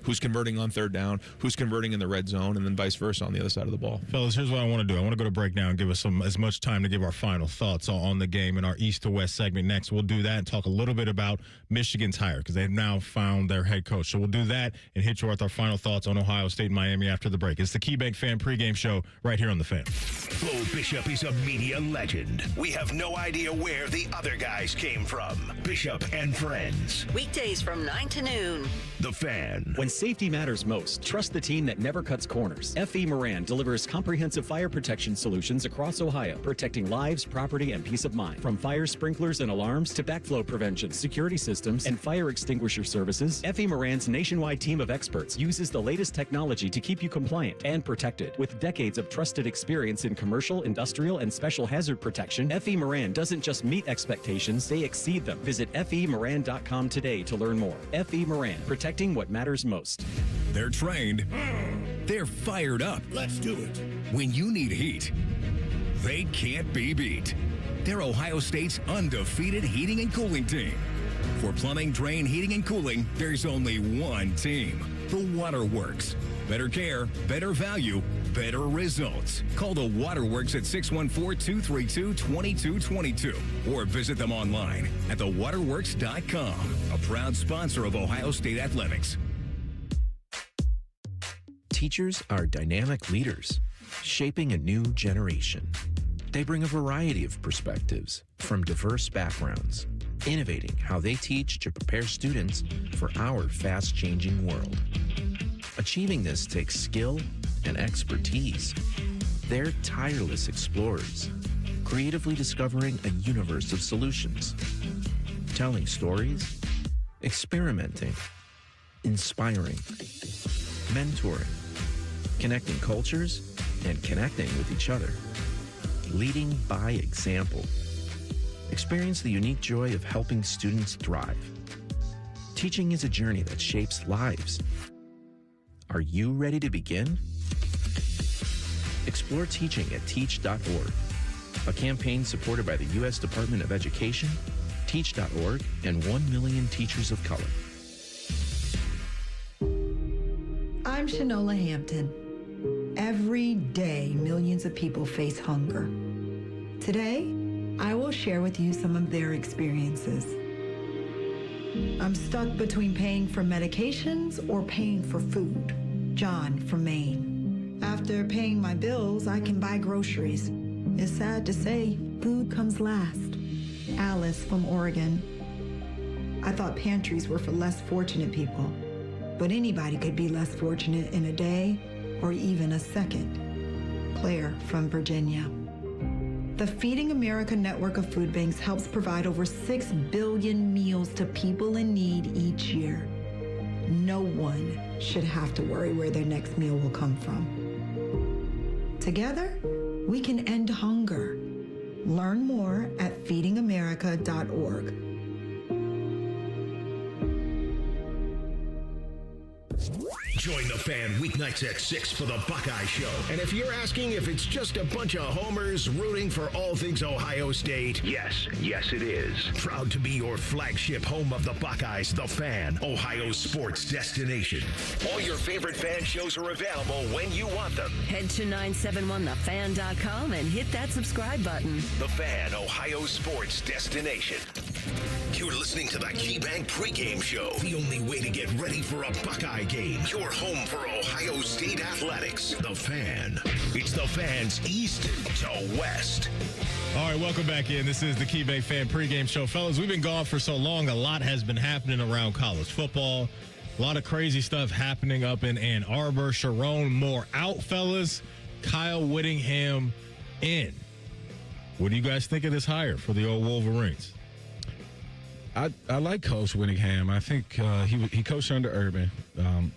Who's converting on third down, who's converting in the red zone, and then vice versa on the other side of the ball. Fellas, here's what I want to do. I want to go to break now and give us as much time to give our final thoughts on the game in our East to West segment next. We'll do that and talk a little bit about Michigan's hire because they've now found their head coach. So we'll do that and hit you with our final thoughts on Ohio State and Miami after the break. It's the KeyBank Fan pregame show right here on The Fan. Bo Bishop is a media legend. We have no idea where the other guys came from. Bishop and Friends. Weekdays from 9 to noon. The Fan. When safety matters most, trust the team that never cuts corners. F.E. Moran delivers comprehensive fire protection solutions across Ohio, protecting lives, property, and peace of mind. From fire sprinklers and alarms to backflow prevention, security systems, and fire extinguisher services, F.E. Moran's nationwide team of experts uses the latest technology to keep you compliant and protected. With decades of trusted experience in commercial, industrial, and special hazard protection, F.E. Moran doesn't just meet expectations, they exceed them. Visit femoran.com today to learn more. F.E. Moran, protecting what matters most. They're trained. They're fired up. Let's do it. When you need heat, they can't be beat. They're Ohio State's undefeated heating and cooling team. For plumbing, drain, heating, and cooling, there's only one team. The Waterworks. Better care, better value, better results. Call the Waterworks at 614-232-2222 or visit them online at thewaterworks.com. A proud sponsor of Ohio State Athletics. Teachers are dynamic leaders, shaping a new generation. They bring a variety of perspectives from diverse backgrounds, innovating how they teach to prepare students for our fast-changing world. Achieving this takes skill and expertise. They're tireless explorers, creatively discovering a universe of solutions, telling stories, experimenting, inspiring, mentoring, connecting cultures, and connecting with each other. Leading by example. Experience the unique joy of helping students thrive. Teaching is a journey that shapes lives. Are you ready to begin? Explore teaching at teach.org, a campaign supported by the U.S. Department of Education, teach.org, and 1 million teachers of color. I'm Shanola Hampton. Every day, millions of people face hunger. Today, I will share with you some of their experiences. I'm stuck between paying for medications or paying for food. John from Maine. After paying my bills, I can buy groceries. It's sad to say, food comes last. Alice from Oregon. I thought pantries were for less fortunate people, but anybody could be less fortunate in a day or even a second. Claire from Virginia. The Feeding America network of food banks helps provide over 6 billion meals to people in need each year. No one should have to worry where their next meal will come from. Together, we can end hunger. Learn more at feedingamerica.org. Join the Fan weeknights at 6 for the Buckeye Show. And if you're asking if it's just a bunch of homers rooting for all things Ohio State, yes it is. Proud to be your flagship home of the Buckeyes, the Fan, Ohio sports destination. All your favorite fan shows are available when you want them. Head to 971thefan.com and hit that subscribe button. The Fan, Ohio sports destination. You're listening to the KeyBank Pregame Show, the only way to get ready for a Buckeye game. Your home for Ohio State athletics. The Fan. It's the Fan's East to West. All right, welcome back in. This is the KeyBank Fan Pregame Show. Fellas, we've been gone for so long. A lot has been happening around college football. A lot of crazy stuff happening up in Ann Arbor. Sharon Moore out, fellas. Kyle Whittingham in. What do you guys think of this hire for the old Wolverines? I like Coach Whittingham. I think he coached under Urban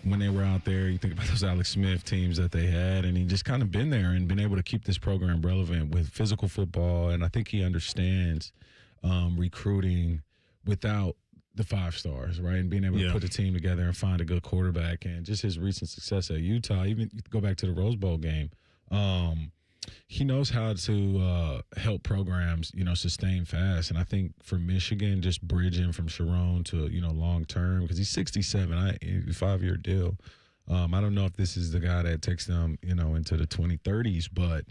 when they were out there. You think about those Alex Smith teams that they had, and he just kind of been there and been able to keep this program relevant with physical football. And I think he understands recruiting without the 5 stars, right? And being able to put the team together and find a good quarterback. And just his recent success at Utah, even you go back to the Rose Bowl game, he knows how to help programs, sustain fast. And I think for Michigan, just bridging from Sharon to, long term, because he's 67, 5-year deal. I don't know if this is the guy that takes them, into the 2030s, but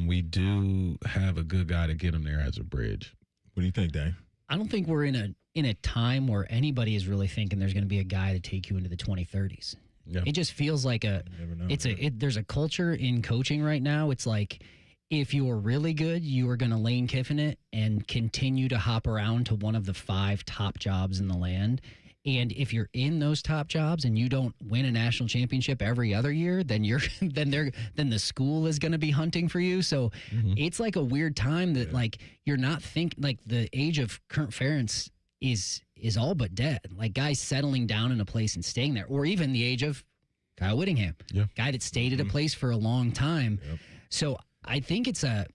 we do have a good guy to get him there as a bridge. What do you think, Dave? I don't think we're in a time where anybody is really thinking there's going to be a guy to take you into the 2030s. Yeah. It just feels like there's a culture in coaching right now. It's like if you're really good, you are going to Lane Kiffin it and continue to hop around to one of the 5 top jobs in the land. And if you're in those top jobs and you don't win a national championship every other year, then then the school is going to be hunting for you. So it's like a weird time that like you're not like the age of Kurt Ferentz is all but dead. Like guys settling down in a place and staying there, or even the age of Kyle Whittingham, guy that stayed at a place for a long time. Yep. So I think it's a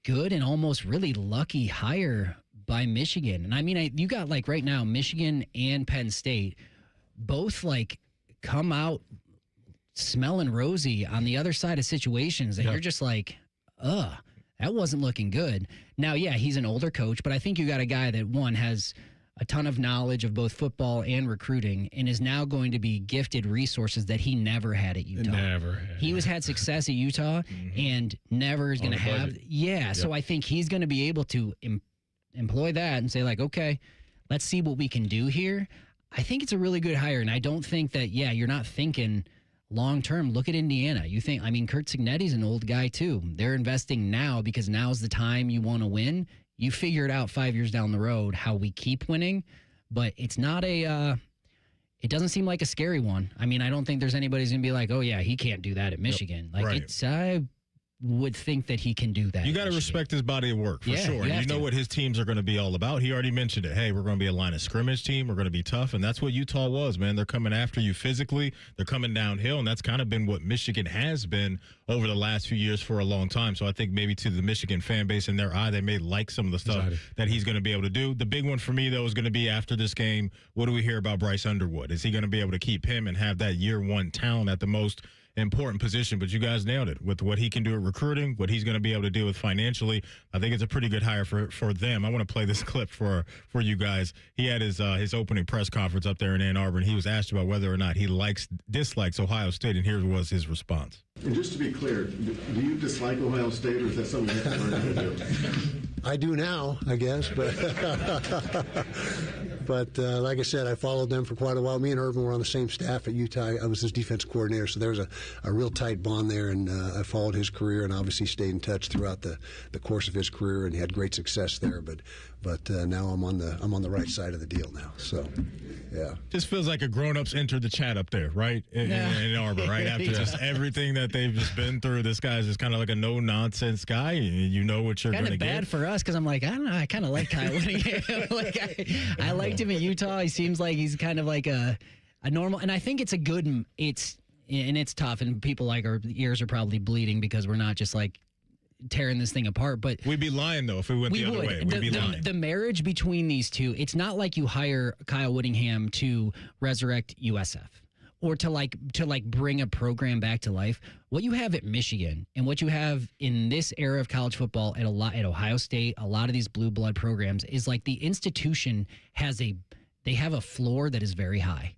good and almost really lucky hire by Michigan. And I mean, you got like right now, Michigan and Penn State both like come out smelling rosy on the other side of situations that you're just like, that wasn't looking good. Now, he's an older coach, but I think you got a guy that, one, has a ton of knowledge of both football and recruiting and is now going to be gifted resources that he never had at Utah. He had success at Utah and never is going to have. So I think he's going to be able to employ that and say, like, okay, let's see what we can do here. I think it's a really good hire, and I don't think that, you're not thinking – long term. Look at Indiana. You think, Kurt Cignetti's an old guy too. They're investing now because now's the time you want to win. You figure it out 5 years down the road how we keep winning, but it's not it doesn't seem like a scary one. I don't think there's anybody's going to be like, oh yeah, he can't do that at Michigan. I would think that he can do that. You got to respect his body of work, for sure. You know what his teams are going to be all about. He already mentioned it. Hey, we're going to be a line of scrimmage team. We're going to be tough, and that's what Utah was, man. They're coming after you physically. They're coming downhill, and that's kind of been what Michigan has been over the last few years for a long time. So I think maybe to the Michigan fan base in their eye, they may like some of the stuff that he's going to be able to do. The big one for me, though, is going to be after this game, what do we hear about Bryce Underwood? Is he going to be able to keep him and have that year one talent at the most important position? But you guys nailed it with what he can do at recruiting, what he's going to be able to deal with financially. I think it's a pretty good hire for them. I want to play this clip for you guys. He had his opening press conference up there in Ann Arbor, and he was asked about whether or not he dislikes Ohio State, and here was his response. And just to be clear, do you dislike Ohio State, or is that something you have to learn how to do? I do now, I guess, but like I said, I followed them for quite a while. Me and Urban were on the same staff at Utah. I was his defense coordinator, so there was a real tight bond there, and I followed his career and obviously stayed in touch throughout the course of his career, and he had great success there. But now I'm on the right side of the deal now. So, yeah. Just feels like a grown-ups entered the chat up there, right? In Ann Arbor, right? After just everything that they've just been through, this guy's just kind of like a no-nonsense guy. You know what you're going to get. Kind of bad for us because I'm like, I don't know, I kind of like Kyle Whittingham. I liked him at Utah. He seems like he's kind of like a normal, and I think it's a good, and it's tough, and people like our ears are probably bleeding because we're not just like tearing this thing apart. But we'd be lying though if we went the other way. We'd be lying. The marriage between these two, it's not like you hire Kyle Whittingham to resurrect USF or to bring a program back to life. What you have at Michigan and what you have in this era of college football at Ohio State, a lot of these blue blood programs is like the institution they have a floor that is very high.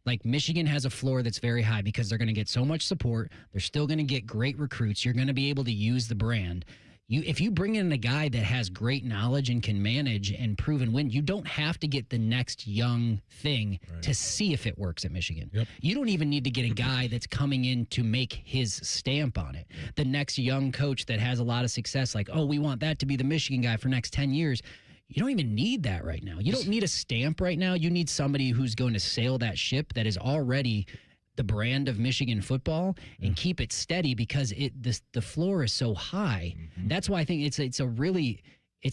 Like Michigan has a floor that's very high because they're going to get so much support. They're still going to get great recruits. You're going to be able to use the brand. If you bring in a guy that has great knowledge and can manage and prove and win, you don't have to get the next young thing to see if it works at Michigan. Yep. You don't even need to get a guy that's coming in to make his stamp on it. The next young coach that has a lot of success, like, oh, we want that to be the Michigan guy for next 10 years. You don't even need that right now. You don't need a stamp right now. You need somebody who's going to sail that ship that is already the brand of Michigan football and keep it steady because the floor is so high. That's why I think it's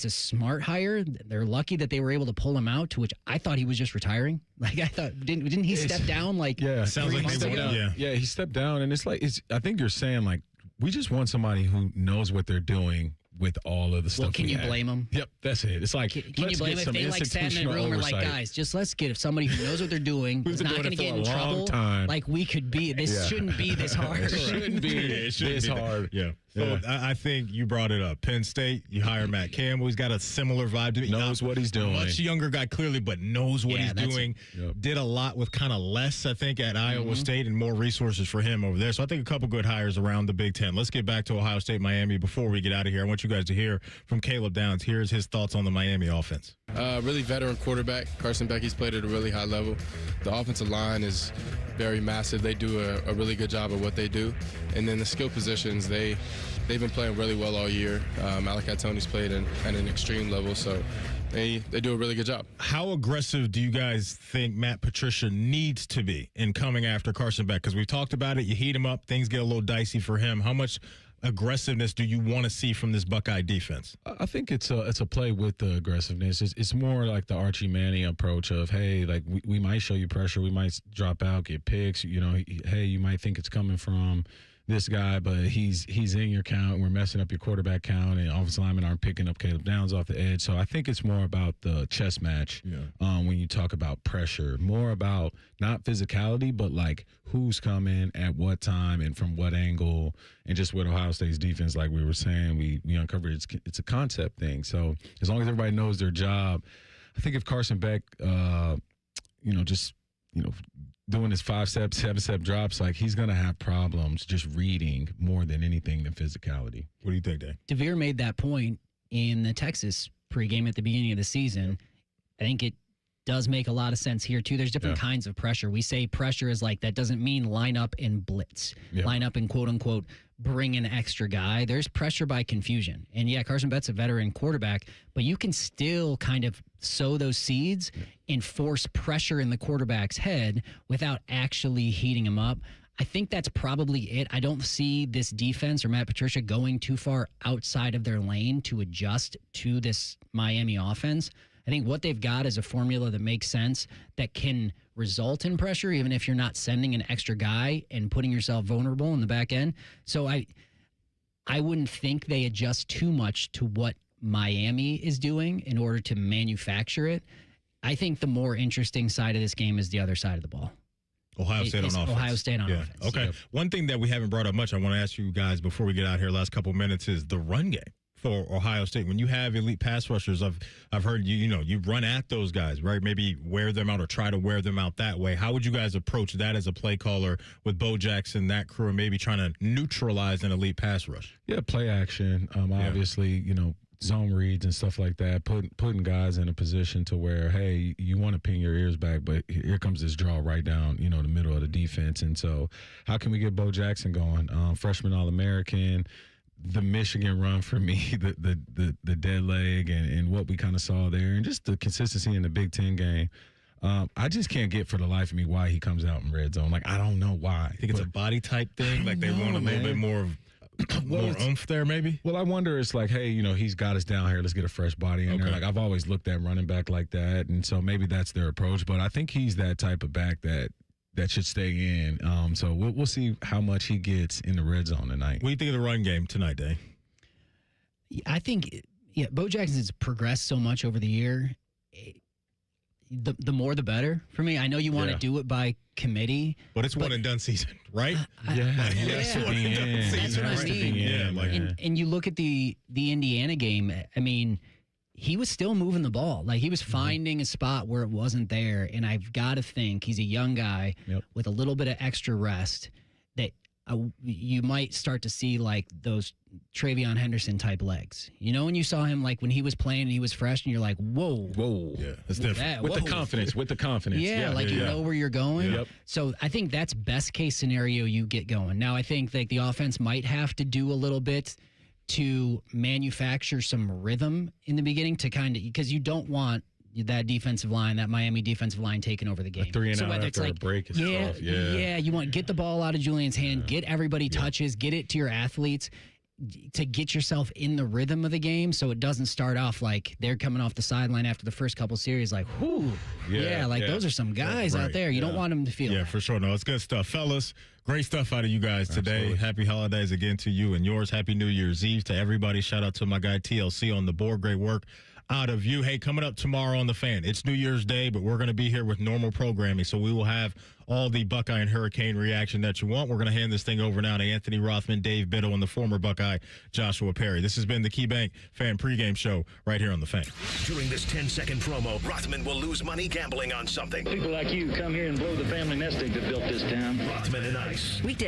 a smart hire. They're lucky that they were able to pull him out, to which I thought he was just retiring. Like I thought, didn't he step down like sounds like he stepped down. Yeah, he stepped down, and I think you're saying like we just want somebody who knows what they're doing with all of the stuff. Well, can you blame them? Yep, that's it. It's like, can you blame if they like sat in a room and like, guys, let's get somebody who knows what they're doing, who's not going to get in trouble. Like we could be. This shouldn't be this hard. It shouldn't be this hard. Yeah. So I think you brought it up. Penn State, you hire Matt Campbell. He's got a similar vibe to me. Knows what he's doing. Much younger guy, clearly, but knows what he's doing. Did a lot with kind of less, I think, at Iowa State and more resources for him over there. So I think a couple good hires around the Big Ten. Let's get back to Ohio State, Miami before we get out of here. I want you guys to hear from Caleb Downs. Here's his thoughts on the Miami offense. Really veteran quarterback. Carson Beck's played at a really high level. The offensive line is very massive. They do a really good job of what they do. And then the skill positions, they've been playing really well all year. Malachi Tony's played at an extreme level, so they do a really good job. How aggressive do you guys think Matt Patricia needs to be in coming after Carson Beck? Because we've talked about it. You heat him up, things get a little dicey for him. How much aggressiveness do you want to see from this Buckeye defense? I think it's a play with the aggressiveness. It's more like the Archie Manning approach of, hey, like we might show you pressure, we might drop out, get picks. You know, hey, you might think it's coming from this guy, but he's in your count, and we're messing up your quarterback count, and offensive linemen aren't picking up Caleb Downs off the edge. So I think it's more about the chess match when you talk about pressure, more about not physicality, but like who's coming at what time and from what angle, and just with Ohio State's defense, like we were saying, we uncovered it's a concept thing. So as long as everybody knows their job, I think if Carson Beck, doing his 5-step, 7-step drops, like he's going to have problems just reading more than anything than physicality. What do you think, Dave? DeVere made that point in the Texas pregame at the beginning of the season. I think it does make a lot of sense here, too. There's different kinds of pressure. We say pressure is like, that doesn't mean line up and blitz. Line up and, quote-unquote, bring an extra guy. There's pressure by confusion. And, Carson Beck's a veteran quarterback, but you can still kind of sow those seeds and force pressure in the quarterback's head without actually heating him up. I think that's probably it. I don't see this defense or Matt Patricia going too far outside of their lane to adjust to this Miami offense. I think what they've got is a formula that makes sense, that can result in pressure, even if you're not sending an extra guy and putting yourself vulnerable in the back end. So I wouldn't think they adjust too much to what Miami is doing in order to manufacture it. I think the more interesting side of this game is the other side of the ball. Ohio State on offense. Ohio State on offense. Okay. One thing that we haven't brought up much, I want to ask you guys before we get out here last couple of minutes, is the run game for Ohio State. When you have elite pass rushers, I've heard you run at those guys, right? Maybe wear them out or try to wear them out that way. How would you guys approach that as a play caller with Bo Jackson, that crew, and maybe trying to neutralize an elite pass rush? Yeah, play action. Obviously, zone reads and stuff like that, putting guys in a position to where, hey, you want to pin your ears back, but here comes this draw right down, the middle of the defense. And so how can we get Bo Jackson going? Freshman All-American, the Michigan run for me, the dead leg and what we kind of saw there, and just the consistency in the Big Ten game. I just can't get for the life of me why he comes out in red zone. Like, I don't know why. I think it's a body type thing. Like, they want a little bit more of more oomph there, maybe? Well, I wonder, it's like, hey, he's got us down here. Let's get a fresh body in there. Like, I've always looked at running back like that, and so maybe that's their approach. But I think he's that type of back that should stay in. So we'll see how much he gets in the red zone tonight. What do you think of the run game tonight, Dave? I think, Bo Jackson's progressed so much over the year. The more, the better for me. I know you want to do it by committee, but it's one and done season, right? That's what I mean. And you look at the Indiana game. I mean, he was still moving the ball. Like, he was finding a spot where it wasn't there. And I've got to think he's a young guy with a little bit of extra rest that you might start to see like those Travion Henderson type legs. You know, when you saw him like when he was playing and he was fresh, and you're like, whoa, yeah, that's different. With the confidence. Yeah, like you know where you're going. Yep. So I think that's best case scenario you get going. Now I think like the offense might have to do a little bit to manufacture some rhythm in the beginning to kind of, because you don't want that defensive line, that Miami defensive line taking over the game. A 3 and out after a break is tough. Yeah, you want to get the ball out of Julian's hand, get everybody touches, get it to your athletes to get yourself in the rhythm of the game so it doesn't start off like they're coming off the sideline after the first couple series like, whoo, those are some guys out there. You don't want them to feel that. For sure. No, it's good stuff. Fellas, great stuff out of you guys today. Absolutely. Happy holidays again to you and yours. Happy New Year's Eve to everybody. Shout out to my guy TLC on the board. Great work out of you. Hey, coming up tomorrow on The Fan, it's New Year's Day, but we're going to be here with normal programming, so we will have all the Buckeye and Hurricane reaction that you want. We're going to hand this thing over now to Anthony Rothman, Dave Biddle, and the former Buckeye Joshua Perry. This has been the KeyBank Fan Pregame Show right here on The Fan. During this 10-second promo, Rothman will lose money gambling on something. People like you come here and blow the family nest egg that built this town. Rothman and Ice. Weekday